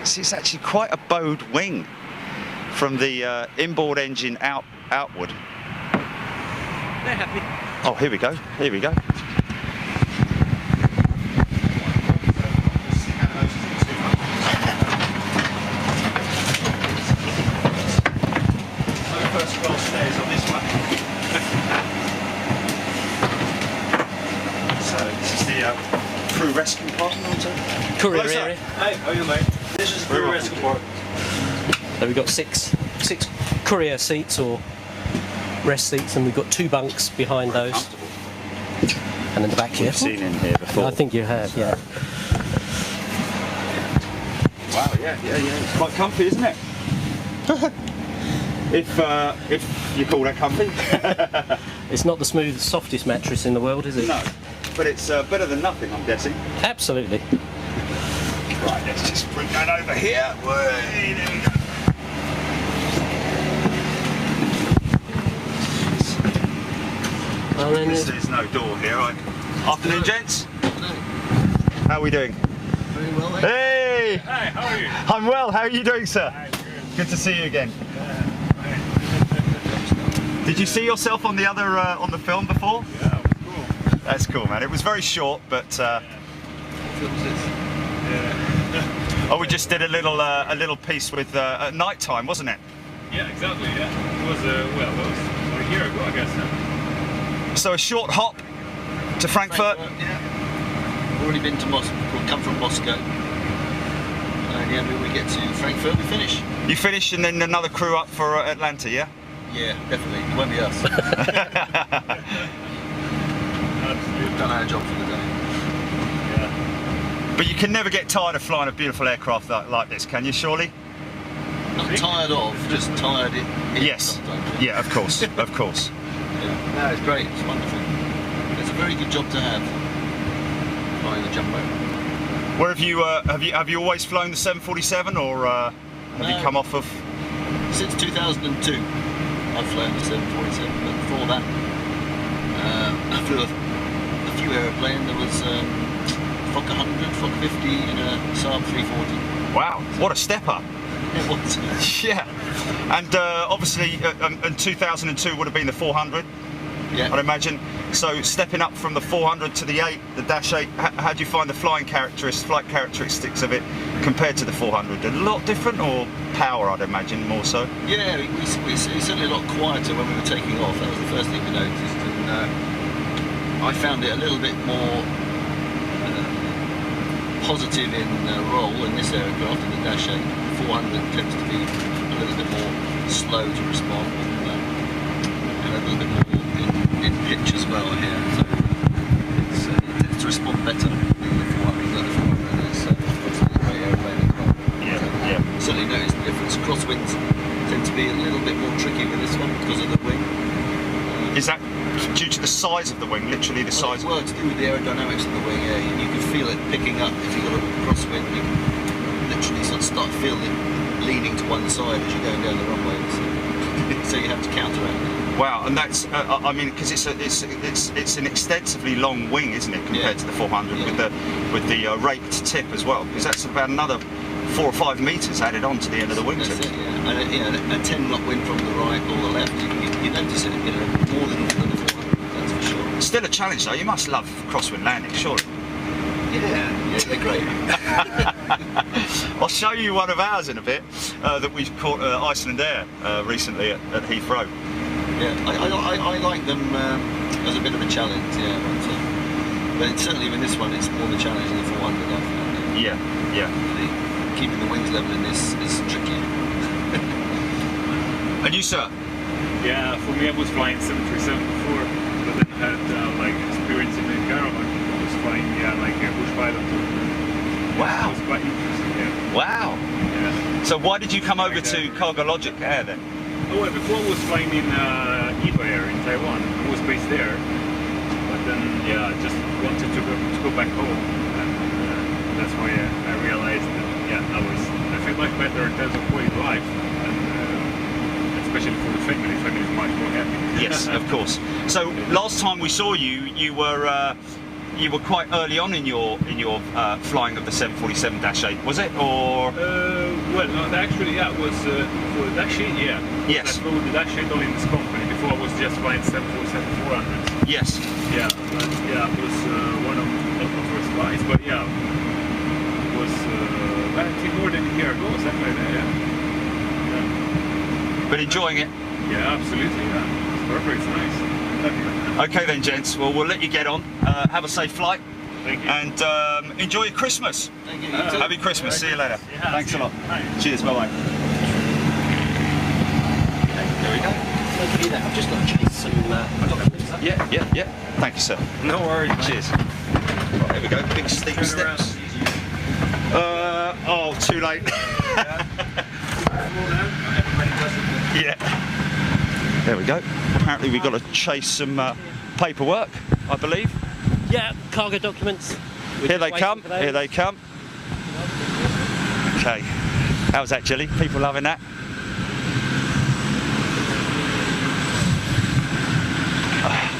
See, it's actually quite a bowed wing from the inboard engine outward. They're happy. Oh, here we go. Here we go. Crew rest compartment. Courier area. Hi, how are you, mate? This is the crew rest compartment. So we've got six courier seats or rest seats, and we've got 2 bunks behind those. And in the back here. We've seen in here before. I think you have, yeah. Wow, yeah. It's quite comfy, isn't it? if you call that comfy. It's not the smoothest, softest mattress in the world, is it? No, but it's better than nothing, I'm guessing. Absolutely. Right, let's just bring that over here. Way, there we go. Well, then There's no door here. Afternoon, gents. How are we doing? Very well, mate. Hey! Hey, how are you? I'm well. How are you doing, sir? Hi, Good to see you again. Did you see yourself on the other on the film before? Yeah, cool. That's cool, man. It was very short, but oh, we just did a little piece with at night time, wasn't it? Yeah, exactly. Yeah, it was well, that was a year ago, I guess. So a short hop to Frankfurt. Yeah. Already been to Moscow. Come from Moscow. And yeah, when we get to Frankfurt, we finish. You finish, and then another crew up for Atlanta, yeah? Yeah, definitely. It won't be us. We've done our job for the day. Yeah. But you can never get tired of flying a beautiful aircraft like this, can you, surely? Not tired of, just tired in Yes. sometimes. Yeah, of course, of course. Yeah. No, it's great. It's wonderful. It's a very good job to have, flying the jumbo. Where have you always flown the 747, or have you No. come off of? Since 2002, I've flown the 747, but before that, I flew a few aeroplanes. There was Fokker 100, Fokker 50, and a Saab 340. Wow, what a step up! It was. Yeah, and obviously, and 2002 would have been the 400. Yeah. I'd imagine. So stepping up from the 400 to the 8, the Dash 8, how do you find the flight characteristics of it compared to the 400? A lot different, or power, I'd imagine, more so? Yeah, it's certainly a lot quieter when we were taking off. That was the first thing we noticed. And I found it a little bit more positive in roll in this aircraft, in the Dash 8. 400 tends to be a little bit more slow to respond, and a little bit more in pitch as well here. So it tends to respond better than the 400. The 400 is obviously a great airplane as well. Yeah. Certainly noticed the difference. Crosswinds tend to be a little bit more tricky with this one because of the wing. Is that due to the size of the wing? Literally the size? Well, it's to do with the aerodynamics of the wing. Yeah, you can feel it picking up if you've got a crosswind. You can literally sort of start feeling it leaning to one side as you're going down the runway. So you have to counteract it. Wow, and that's I mean, because it's an extensively long wing, isn't it, compared to the 400 with the raked tip as well? Because that's about another 4 or 5 meters added on to the end of the wingtip. That's it, yeah. And a 10 knot wind from the right or the left, you notice it, more than the 400. That's for sure. Still a challenge though. You must love crosswind landing, surely. Yeah, they're great. I'll show you one of ours in a bit that we caught Iceland Air recently at Heathrow. Yeah, I like them as a bit of a challenge, but it's certainly with this one, it's more the challenge than the 400. I found. Yeah. Keeping the wings level in this is tricky. And you, sir? Yeah, for me I was flying 737 before, but then I had like experience in the CargoLogic. I was flying like a bush pilot. Wow. It was quite interesting. Yeah. Wow. Yeah. So why did you come over to CargoLogicAir then? Oh, well, before I was flying in Air in Taiwan. I was based there, but then I just wanted to go back home, and that's why I realized that I feel much better in terms of quality of life, and especially for the family. Family is much more happy. Yes, of course. So last time we saw you, you were quite early on in your flying of the 747-8, was it, or? Well, no, actually, it was for the Dash 8, yeah. Yes. I flew the Dash 8 only in this company. Before I was just flying 747-400s. Yes. Yeah, but it was one of the first flights. But it was I think more than a year ago, something like that. Yeah. But enjoying it? Yeah, absolutely. Yeah, it's perfect. It's nice. Okay then, gents. Well, we'll let you get on. Have a safe flight. Thank you. And enjoy your Christmas. Thank you. Happy Christmas. See you later. Yeah, Thanks a lot. Bye. Cheers. Bye bye. There we go. Nobody there. I've just got to chase some documents up. Yeah. Thank you, sir. No worries. Cheers. Right, here we go. Big steep steps. Oh, too late. Yeah. There we go. Apparently we've got to chase some paperwork, I believe. Yeah, cargo documents. Here they come. Here they come. Okay. How's that, Jilly? People loving that?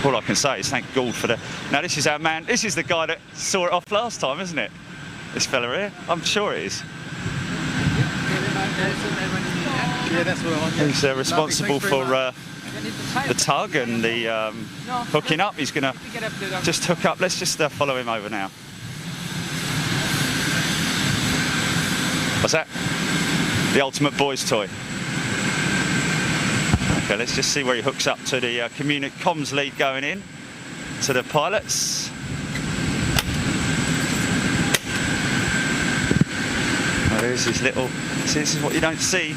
All I can say is thank God for the... Now this is our man. This is the guy that saw it off last time, isn't it? This fella here. I'm sure it is. Yeah, that's what I want. He's responsible for the tug and the hooking up. He's going to just hook up. Let's just follow him over now. What's that? The ultimate boy's toy. Okay, let's just see where he hooks up to the comms lead going in to the pilots. Oh, there's his little... See, this is what you don't see.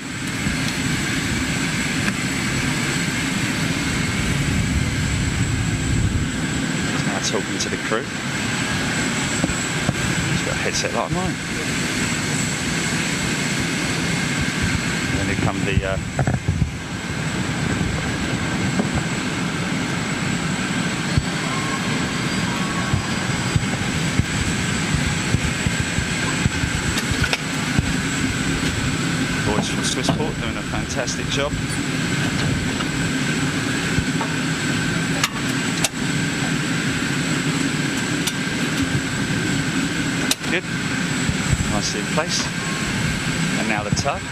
He's now talking to the crew. He's got a headset like mine. And then here come the... boys from Swissport doing a fantastic job. Good. Nicely in place. And now the tug.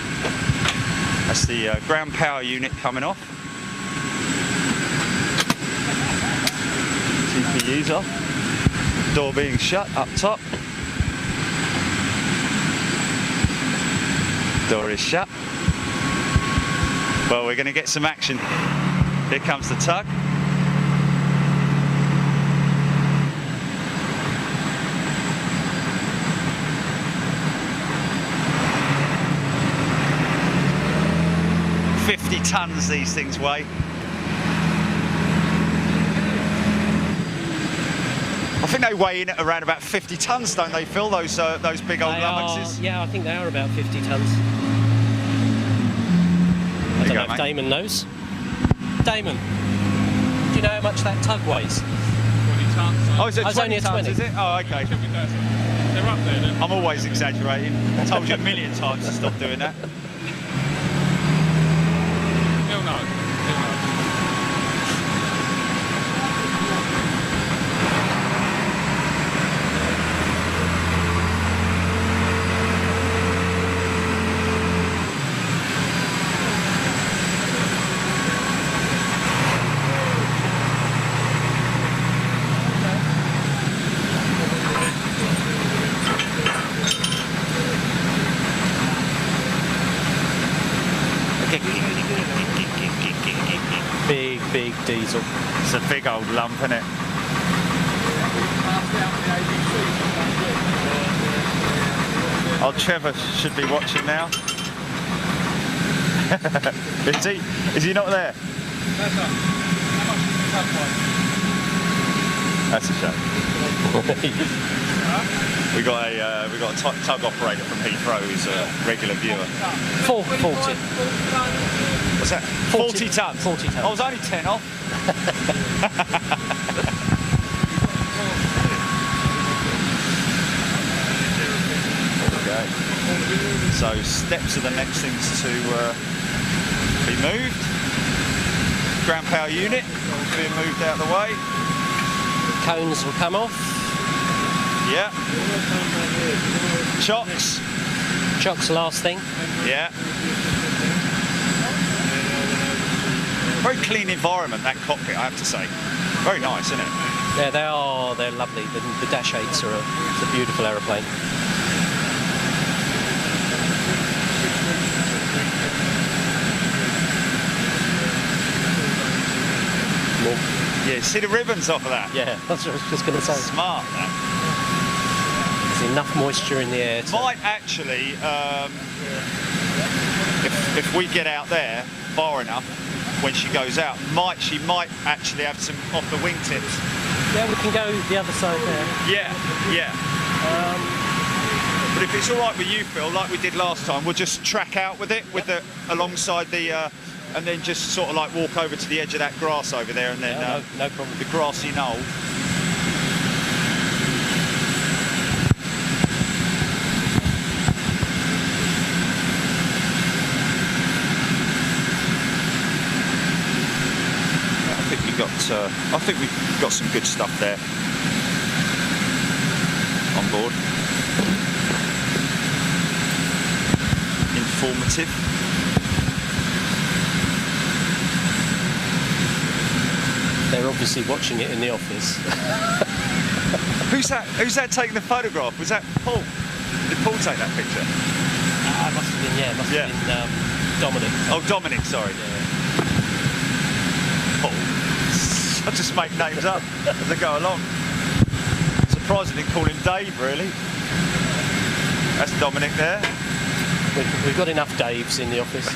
That's the ground power unit coming off. GPU's off. Door being shut up top. Door is shut. Well, we're going to get some action. Here comes the tug. 50 tons these things weigh. I think they weigh in at around about 50 tons, don't they, Phil? Those big old lummoxes. Yeah, I think they are about 50 tons. I don't know if Damon knows. Damon, do you know how much that tug weighs? 20 tons. Oh, is it Oh, it's 20 only a tons, 20. is it? Oh, okay. They're up there then. I'm always exaggerating. I told you a million times to stop doing that. He'll know. He'll know. Big diesel. It's a big old lump, isn't it? Oh, Trevor should be watching now. Is he? Is he not there? That's a shame. we got a tug operator from Heathrow who's a regular viewer. 40. What's that? 40 tons. 40 tons. I was only 10 off. Okay. So steps are the next things to be moved. Ground power unit being moved out of the way. Cones will come off. Yeah. Chocks. Chocks last thing. Yeah. Very clean environment, that cockpit, I have to say. Very nice, isn't it? Yeah, they are. They're lovely. The Dash 8s are it's a beautiful aeroplane. Yeah, see the ribbons off of that? Yeah, that's what I was just going to say. Smart, that. There's enough moisture in the air. Might actually, if we get out there far enough, when she goes out, she might actually have some off the wingtips. Yeah, we can go the other side there. Yeah, yeah. But if it's all right with you, Phil, like we did last time, we'll just track out with it, alongside the, and then just sort of like walk over to the edge of that grass over there, and then no problem. the grassy knoll. I think we've got some good stuff there on board. Informative. They're obviously watching it in the office. Who's that taking the photograph? Was that Paul? Did Paul take that picture? It must have been, must have been Dominic. Oh, Dominic, sorry. Yeah. Paul. I just make names up as I go along. Surprised I didn't call him Dave, really. That's Dominic there. We've got enough Daves in the office.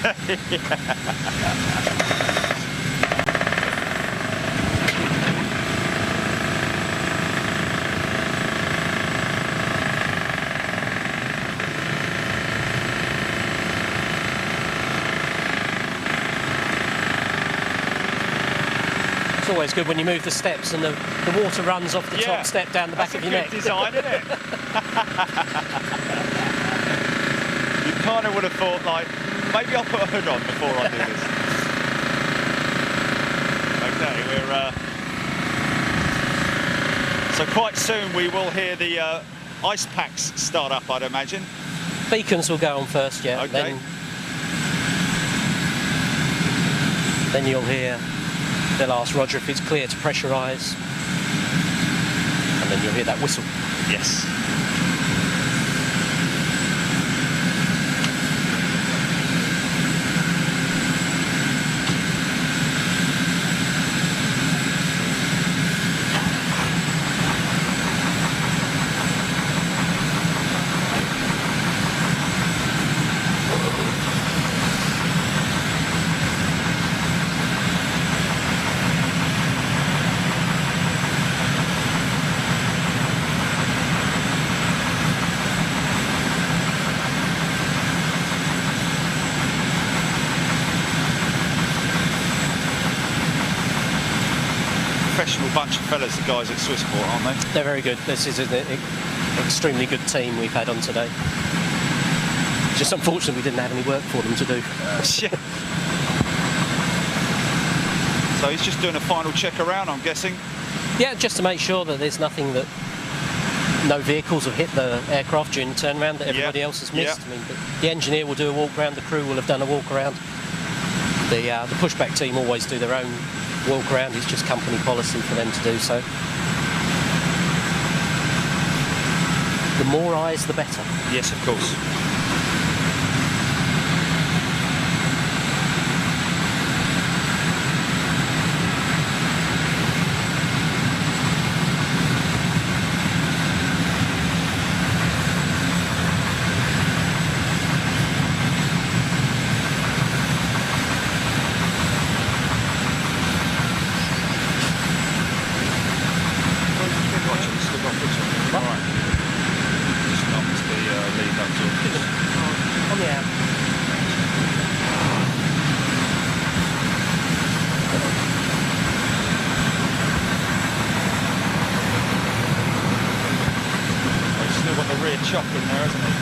It's always good when you move the steps and the water runs off the top step down the back of your neck. That's a good design, isn't it? You kind of would have thought, like, maybe I'll put a hood on before I do this. Okay, so quite soon we will hear the ice packs start up, I'd imagine. Beacons will go on first, yeah. Okay. Then you'll hear, they'll ask Roger if it's clear to pressurise. And then you'll hear that whistle. Yes. professional bunch of fellas, the guys at Swissport, aren't they? They're very good. This is an extremely good team we've had on today. Just unfortunately we didn't have any work for them to do. Yeah. So he's just doing a final check around, I'm guessing. Yeah, just to make sure that there's nothing that no vehicles have hit the aircraft during the turnaround that everybody else has missed. Yeah. I mean, the engineer will do a walk around, the crew will have done a walk around. The pushback team always do their own walk around. It's just company policy for them to do so. The more eyes, the better. Yes, of course. Chop in there, isn't it?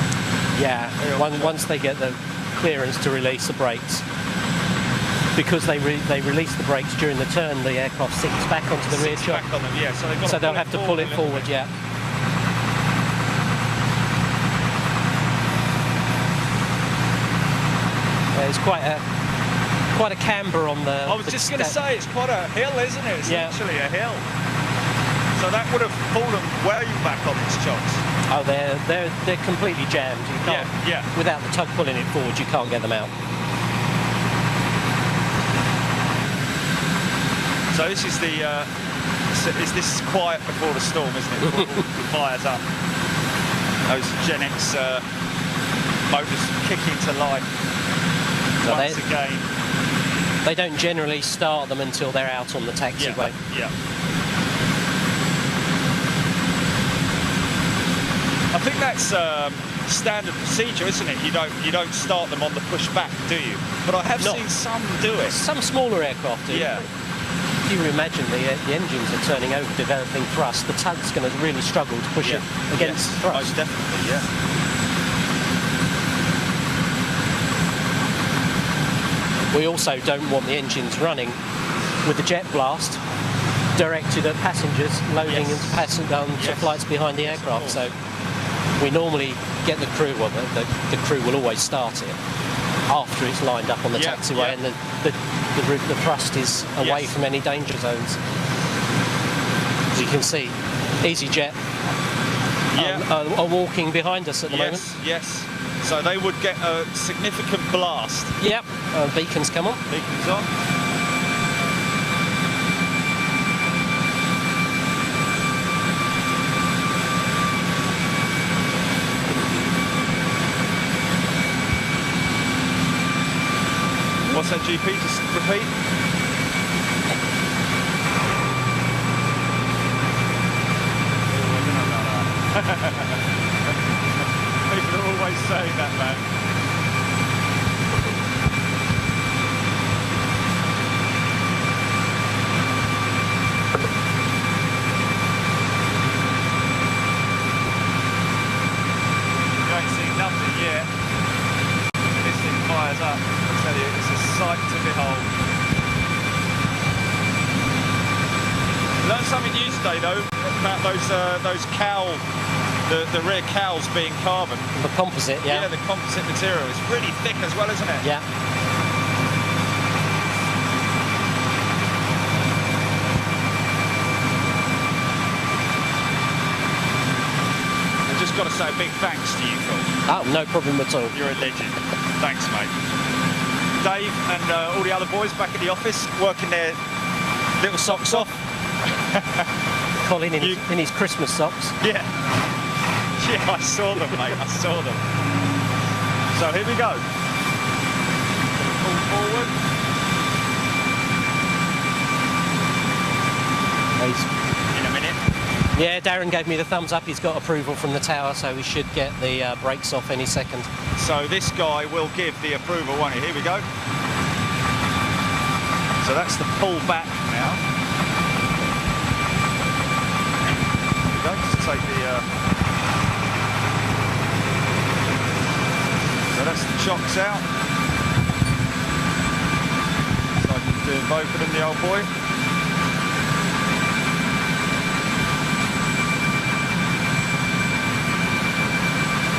Yeah, once they get the clearance to release the brakes, because they release the brakes during the turn, the aircraft sinks back onto the rear chop. Back on them, yeah. So they'll have to pull it forward, yeah. There's quite a camber on the. I was just going to say, it's quite a hill, isn't it? It's literally a hill. So that would have fallen way back on its chocks. Oh, they're completely jammed. You can't, without the tug pulling it forward, you can't get them out. So this is this is quiet before the storm, isn't it? Before it all fires up. Those Gen X motors kick into life once again. They don't generally start them until they're out on the taxiway. Yeah. I think that's standard procedure, isn't it? You don't start them on the pushback, do you? But I have seen some do it. Some smaller aircraft do. Yeah. If you imagine the engines are turning over, developing thrust, the tug's going to really struggle to push it against thrust. Most definitely, yeah. We also don't want the engines running with the jet blast directed at passengers loading into flights behind the aircraft. So we normally get the crew, well, the crew will always start it after it's lined up on the taxiway, and the thrust is away from any danger zones. As you can see, EasyJet are walking behind us at the moment. Yes. So they would get a significant blast. Yep. Beacons come on. Beacons on. What's that, GP? Just repeat. People are always saying that, man. You ain't seen nothing yet. This thing fires up. I tell you, it's a sight to behold. Learned something new today, though, about those cowl. The rear cowls being carbon. The composite, yeah. Yeah, the composite material. It's really thick as well, isn't it? Yeah. I've just got to say a big thanks to you, Phil. Oh, no problem at all. You're a legend. Thanks, mate. Dave and all the other boys back at the office working their little socks off. Colin in his Christmas socks. Yeah. Yeah, I saw them, mate. I saw them. So here we go. Pull forward. In a minute. Yeah, Darren gave me the thumbs up. He's got approval from the tower, so we should get the brakes off any second. So this guy will give the approval, won't he? Here we go. So that's the pull back now. take the. So that's the chocks out. So I can do both of them, the old boy.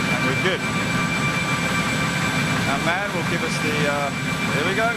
And we're good. Our man will give us the. Here we go.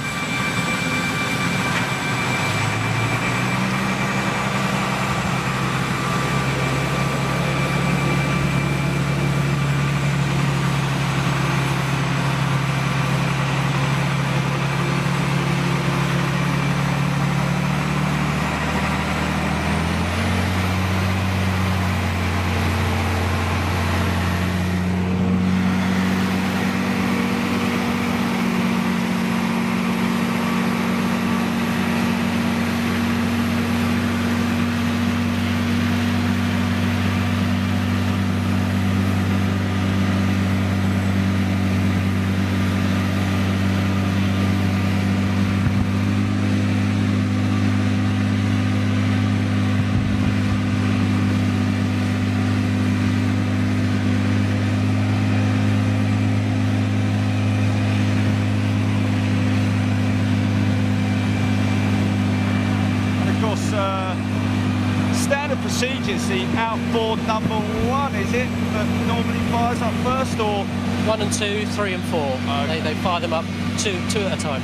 Standard procedures, the outboard number 1, is it, that normally fires up first, or? 1 and 2, 3 and 4. Okay. They fire them up two at a time.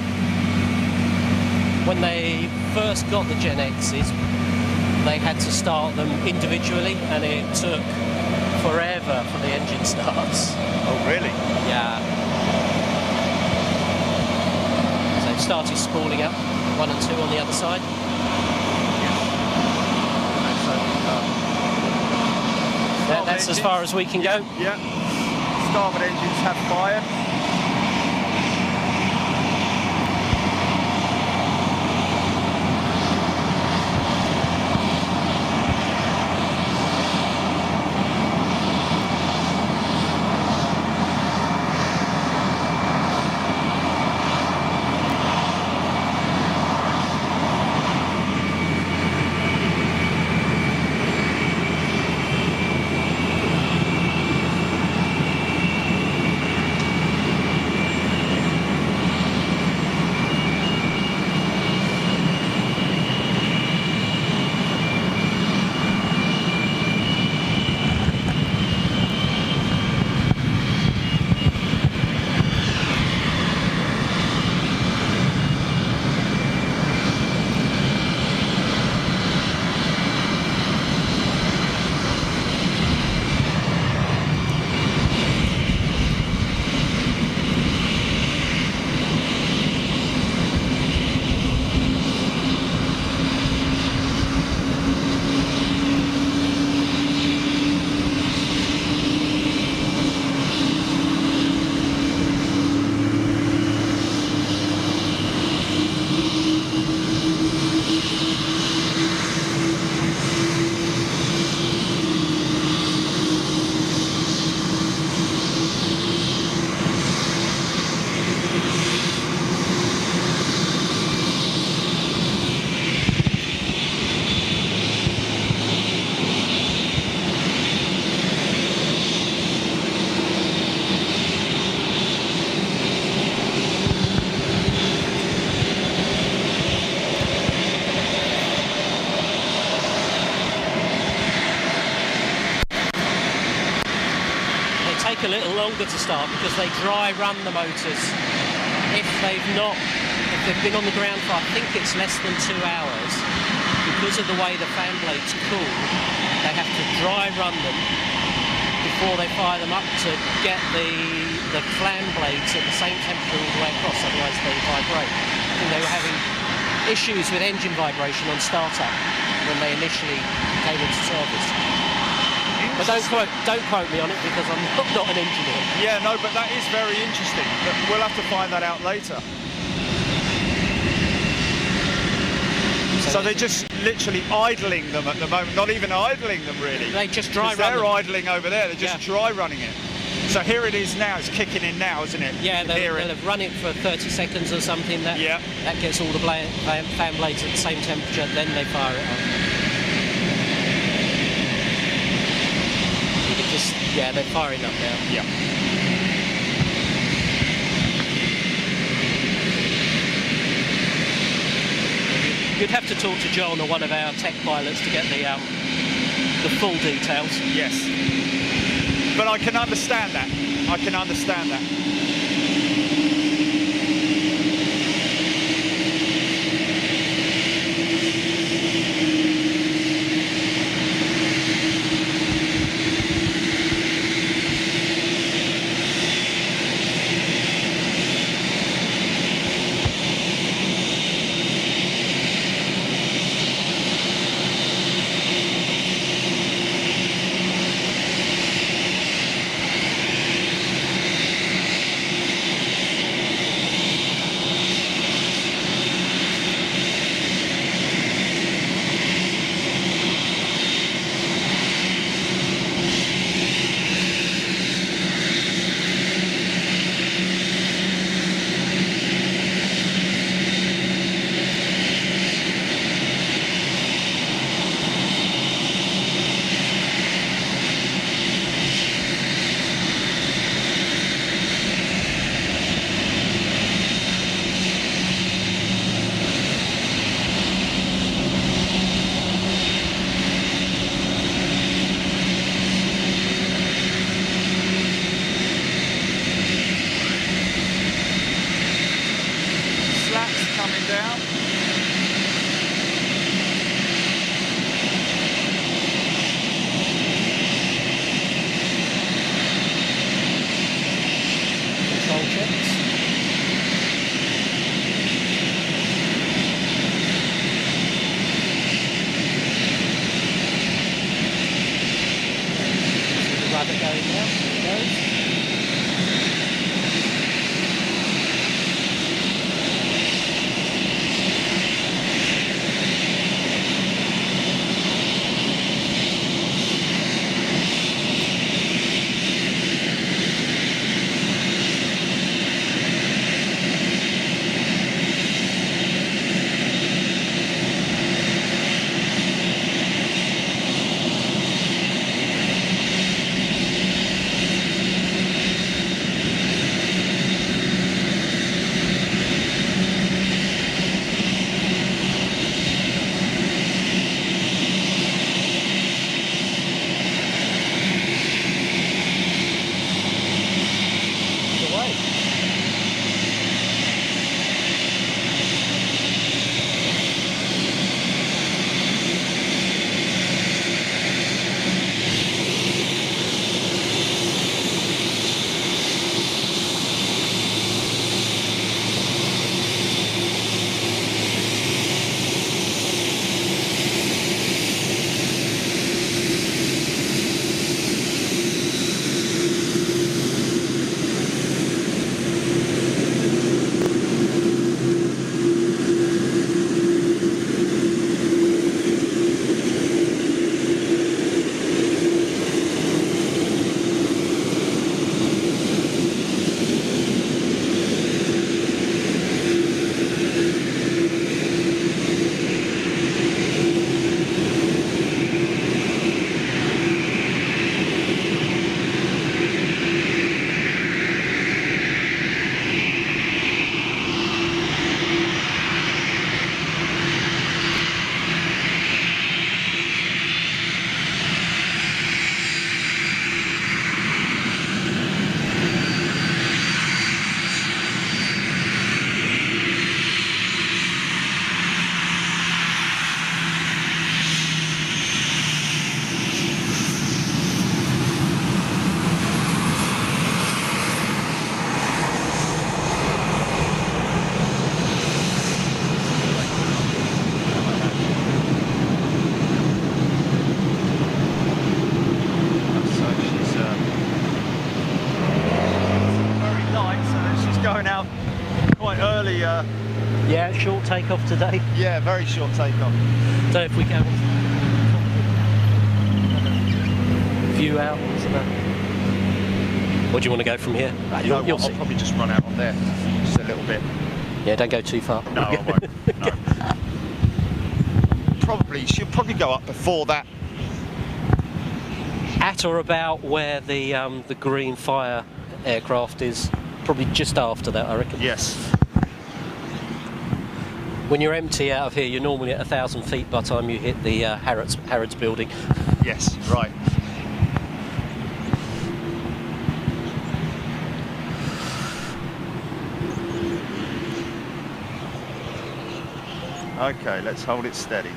When they first got the Gen X's, they had to start them individually, and it took forever for the engine starts. Oh, really? Yeah. So it started spooling up, 1 and 2 on the other side. That's as far as we can go. Yeah. Starboard engines have fired. A little longer to start because they dry run the motors. If they've been on the ground for, I think it's less than 2 hours, because of the way the fan blades cool, they have to dry run them before they fire them up to get the fan blades at the same temperature all the way across, otherwise they vibrate. I think they were having issues with engine vibration on startup when they initially came into service. But don't quote me on it because I'm not an engineer. Yeah, no, but that is very interesting. But we'll have to find that out later. So they're just literally idling them at the moment, not even idling them really. They just dry run them. They're idling over there, they're just dry running it. So here it is now, it's kicking in now, isn't it? Yeah, they'll have run it for 30 seconds or something. That gets all the fan blades at the same temperature, then they fire it up. just, yeah, they're firing up now. Yeah. You'd have to talk to John or one of our tech pilots to get the full details. Yes. But I can understand that. I can understand that. Yeah, short takeoff today. Yeah, very short takeoff. So if we go view out, isn't that? Or do you want to go from here? You'll see. I'll probably just run out on there, just a little bit. Yeah, don't go too far. No, I won't. No. She'll probably go up before that. At or about where the green fire aircraft is, probably just after that, I reckon. Yes. When you're empty out of here, you're normally at 1,000 feet by the time you hit the Harrods building. Yes, right. Okay, let's hold it steady.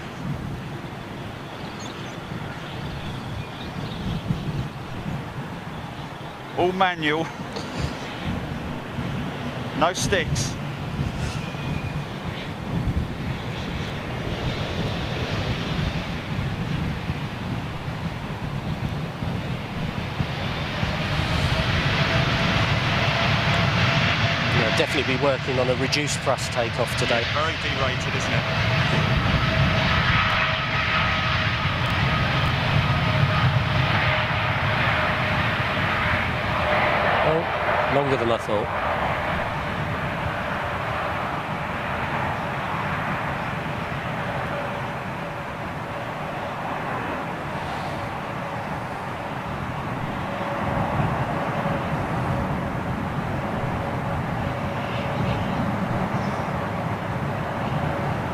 All manual. No sticks. Definitely be working on a reduced thrust takeoff today. Very derated, isn't it? Oh, longer than I thought.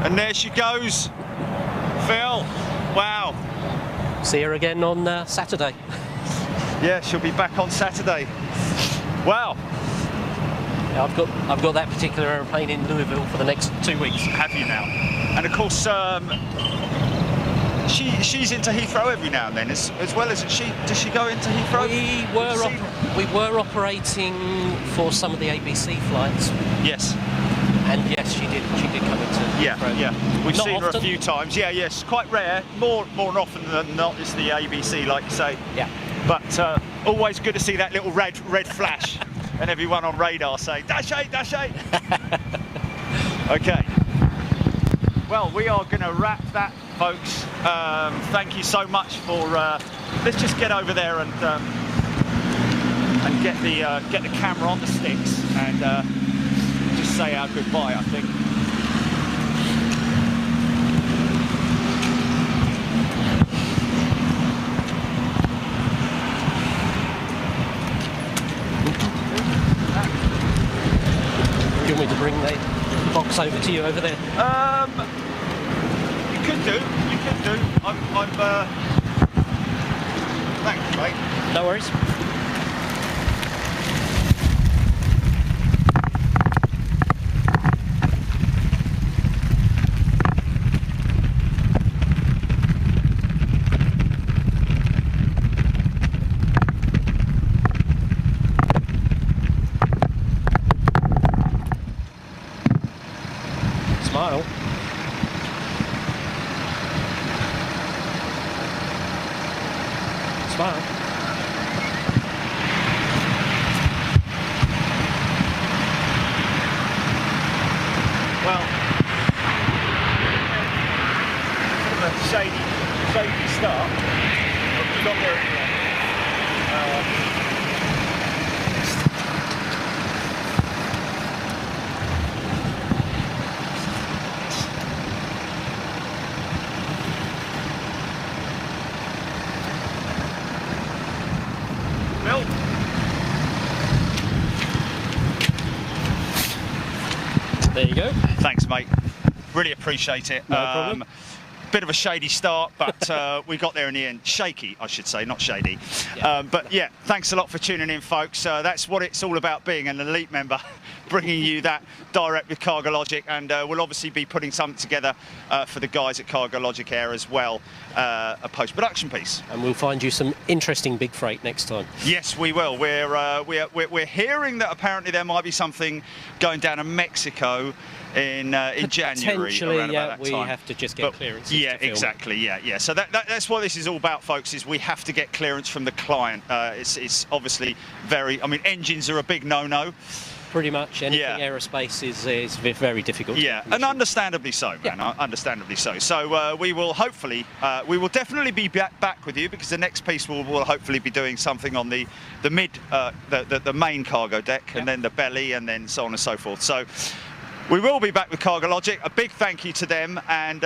And there she goes. Phil, wow. See her again on Saturday. Yeah, she'll be back on Saturday. Wow. Yeah, I've got that particular aeroplane in Louisville for the next 2 weeks. Have you now? And of course, she's into Heathrow every now and then, as well as does she go into Heathrow? We were operating for some of the ABC flights. Yes. And yes, she did come into Heathrow. Yeah. We've Not seen her often. a few times. Yeah, yes, quite rare. More often than not is the ABC, like you say. Yeah. But always good to see that little red flash, and everyone on radar say dash 8, dash 8. Okay. Well, we are going to wrap that, folks. Thank you so much for. Let's just get over there and get the camera on the sticks and just say our goodbye, I think. Do you want me to bring the box over to you over there? You could do. I'm thank you, mate. No worries. Smile. Smile. Well, sort of a shady start. We got there anyway. Bill. There you go. Thanks, mate. Really appreciate it. No problem. Bit of a shady start, but we got there in the end. Shaky, I should say, not shady. Yeah. But yeah, thanks a lot for tuning in, folks. That's what it's all about, being an elite member, bringing you that direct with CargoLogic, and we'll obviously be putting something together for the guys at CargoLogicAir as well, a post-production piece. And we'll find you some interesting big freight next time. Yes, we will. We're hearing that apparently there might be something going down to Mexico in January. Potentially, around yeah. about that We time. have to just get But, clearance. yeah, exactly. Yeah. So that's what this is all about, folks. Is we have to get clearance from the client. It's obviously very. I mean, engines are a big no-no. Pretty much anything Yeah. aerospace is very difficult. to Yeah, commission. and understandably so, man. Yeah. Understandably so. So we will hopefully, we will definitely be back with you, because the next piece will hopefully be doing something on the main cargo deck, and then the belly, and then so on and so forth. So We will be back with CargoLogic. A big thank you to them, and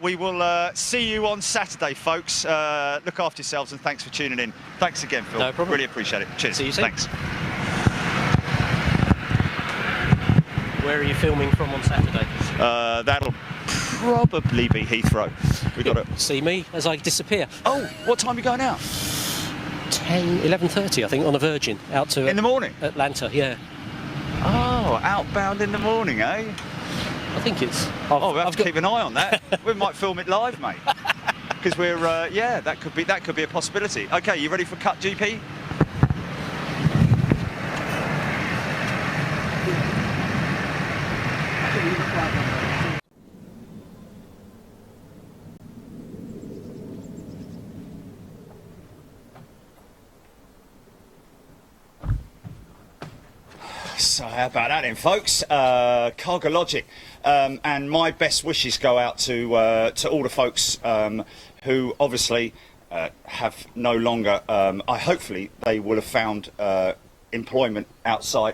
we will see you on Saturday, folks. Look after yourselves, and thanks for tuning in. Thanks again, Phil. No problem. Really appreciate it. Cheers. See you soon. Thanks. Where are you filming from on Saturday? That'll probably be Heathrow. We got to see me as I disappear. Oh, what time are you going out? 11:30, I think, on a Virgin out to in the morning. Atlanta. Yeah. Oh, outbound in the morning, eh? I think it's. We'll have to keep an eye on that. We might film it live, mate. Because we're yeah, that could be a possibility. Okay, you ready for Cut GP? So how about that then, folks? CargoLogic, and my best wishes go out to all the folks who obviously have no longer. Hopefully they will have found employment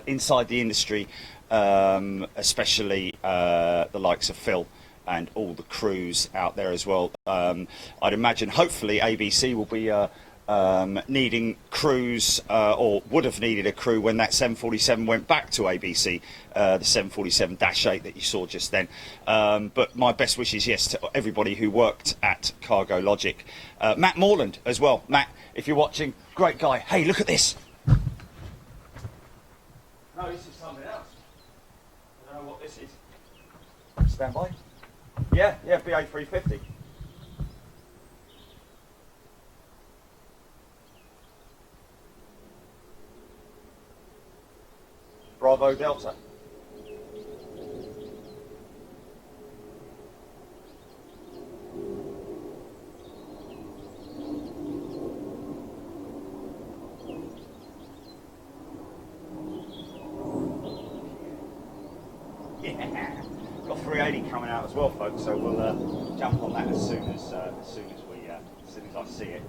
inside the industry, especially the likes of Phil and all the crews out there as well. I'd imagine, hopefully, ABC will be. Needing crews, or would have needed a crew when that 747 went back to ABC, the 747-8 that you saw just then. But my best wishes, yes, to everybody who worked at CargoLogic. Matt Morland as well. Matt, if you're watching, great guy. Hey, look at this. No, this is something else. I don't know what this is. Stand by. Yeah, BA350. Bravo Delta. Yeah, got 380 coming out as well, folks. So we'll jump on that as soon as I see it.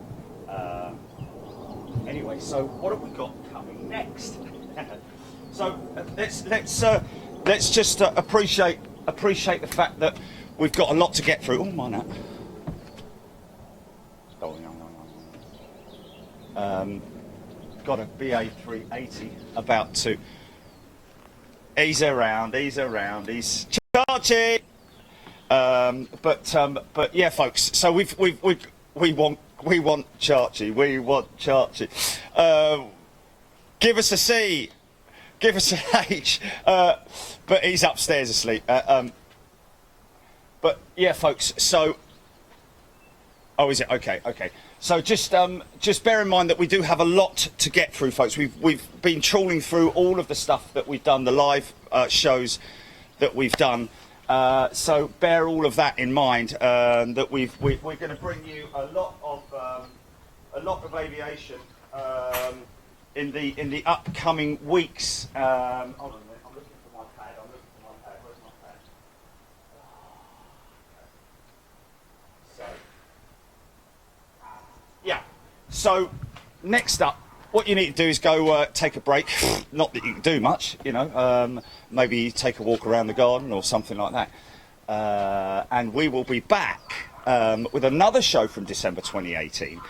Anyway, so what have we got coming next? So let's just appreciate the fact that we've got a lot to get through. Oh, my nut. Got a BA380 about to ease around. He's charging. But yeah, folks. So we want Charchi. We want Charchi. Give us a C. Give us an H, but he's upstairs asleep. But yeah, folks. So, oh, is it okay? Okay. So just bear in mind that we do have a lot to get through, folks. We've been trawling through all of the stuff that we've done, the live shows that we've done. So bear all of that in mind. That we're going to bring you a lot of aviation. In the upcoming weeks. Hold on a minute, I'm looking for my pad. Where's my pad? So, yeah. So, next up, what you need to do is go take a break. Not that you can do much, you know. Maybe take a walk around the garden or something like that. And we will be back with another show from December 2018.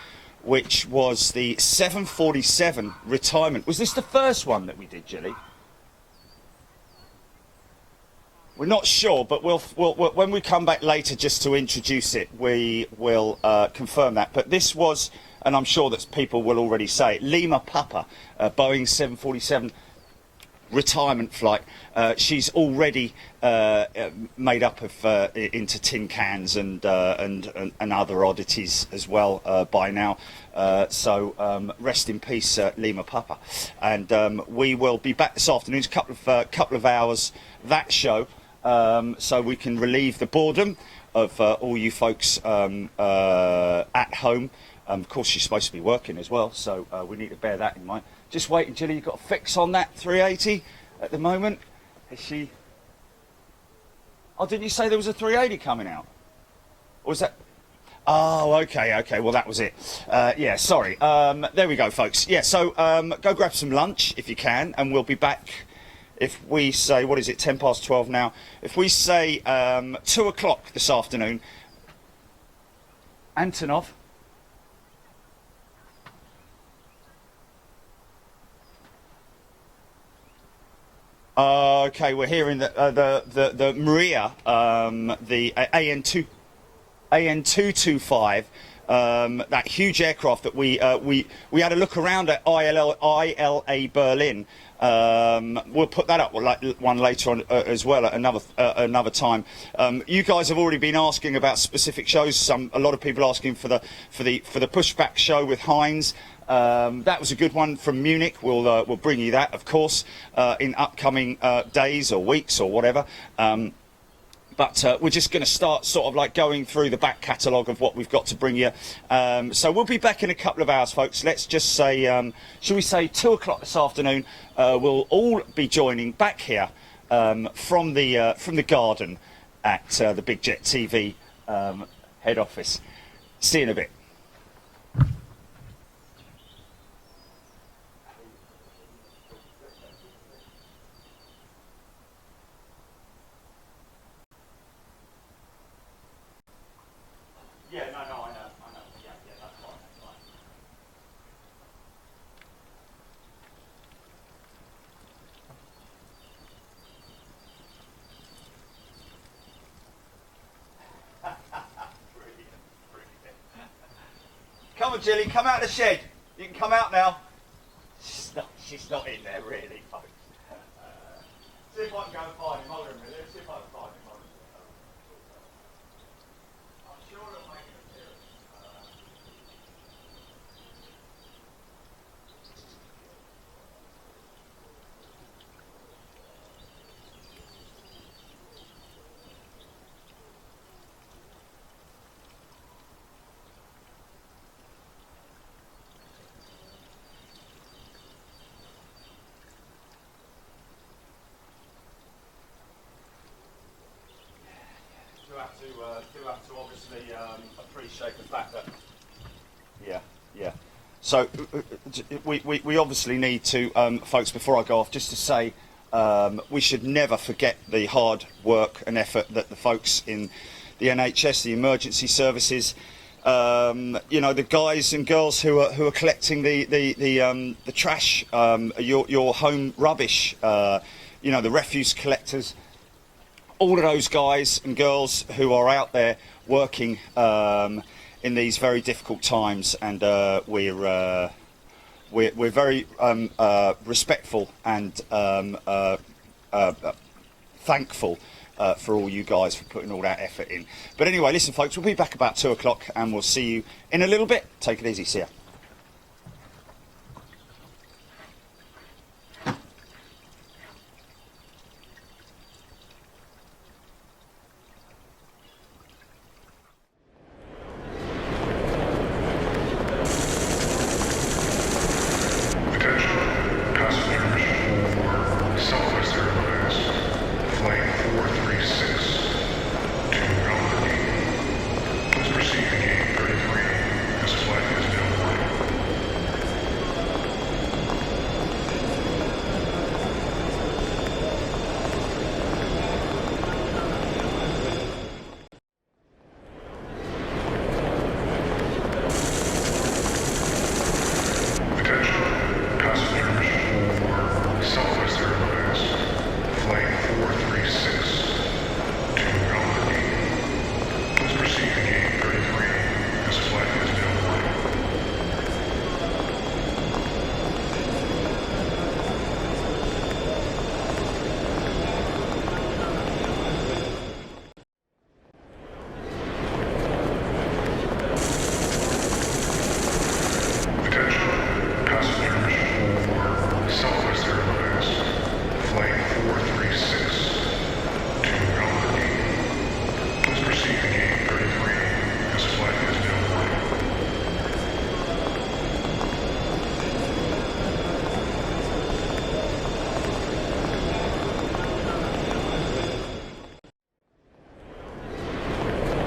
Which was the 747 retirement. Was this the first one that we did, Gilly? We're not sure, but we'll when we come back later just to introduce it, we will confirm that. But this was, and I'm sure that people will already say it, Lima Papa, Boeing 747 retirement flight. She's already made up of into tin cans and other oddities as well by now. So rest in peace, Lima Papa. And we will be back this afternoon. It's a couple of hours that show, so we can relieve the boredom of all you folks at home. Of course, she's supposed to be working as well, so we need to bear that in mind. Just wait until you've got a fix on that 380 at the moment. Is she? Oh, didn't you say there was a 380 coming out? Or was that? Oh, okay. Well, that was it. Yeah, sorry. There we go, folks. Yeah, so go grab some lunch if you can, and we'll be back if we say, what is it, 10 past 12 now, if we say 2 o'clock this afternoon, Antonov. Okay, we're hearing the Maria, the AN225, that huge aircraft that we had a look around at ILA Berlin. We'll put that up one later on as well at another time. You guys have already been asking about specific shows. A lot of people asking for the Pushback show with Heinz. That was a good one from Munich. We'll bring you that, of course, in upcoming days or weeks or whatever. But we're just going to start sort of like going through the back catalogue of what we've got to bring you. So we'll be back in a couple of hours, folks. Let's just say, shall we say 2 o'clock this afternoon? We'll all be joining back here from the garden at the Big Jet TV head office. See you in a bit. Yeah, no, I know. Yeah, that's fine, Brilliant. Come on, Jilly, come out of the shed. You can come out now. She's not in there, really, folks. See if I can go and find him. Hold on a minute. See if I can find him. I'm sure it'll make an appearance. Do have to obviously appreciate the fact that, yeah. So we obviously need to, folks, before I go off, just to say we should never forget the hard work and effort that the folks in the NHS, the emergency services, the guys and girls who are collecting the trash, your home rubbish, the refuse collectors. All of those guys and girls who are out there working in these very difficult times, and we're very respectful and thankful for all you guys for putting all that effort in. But anyway, listen, folks, we'll be back about 2 o'clock, and we'll see you in a little bit. Take it easy. See ya.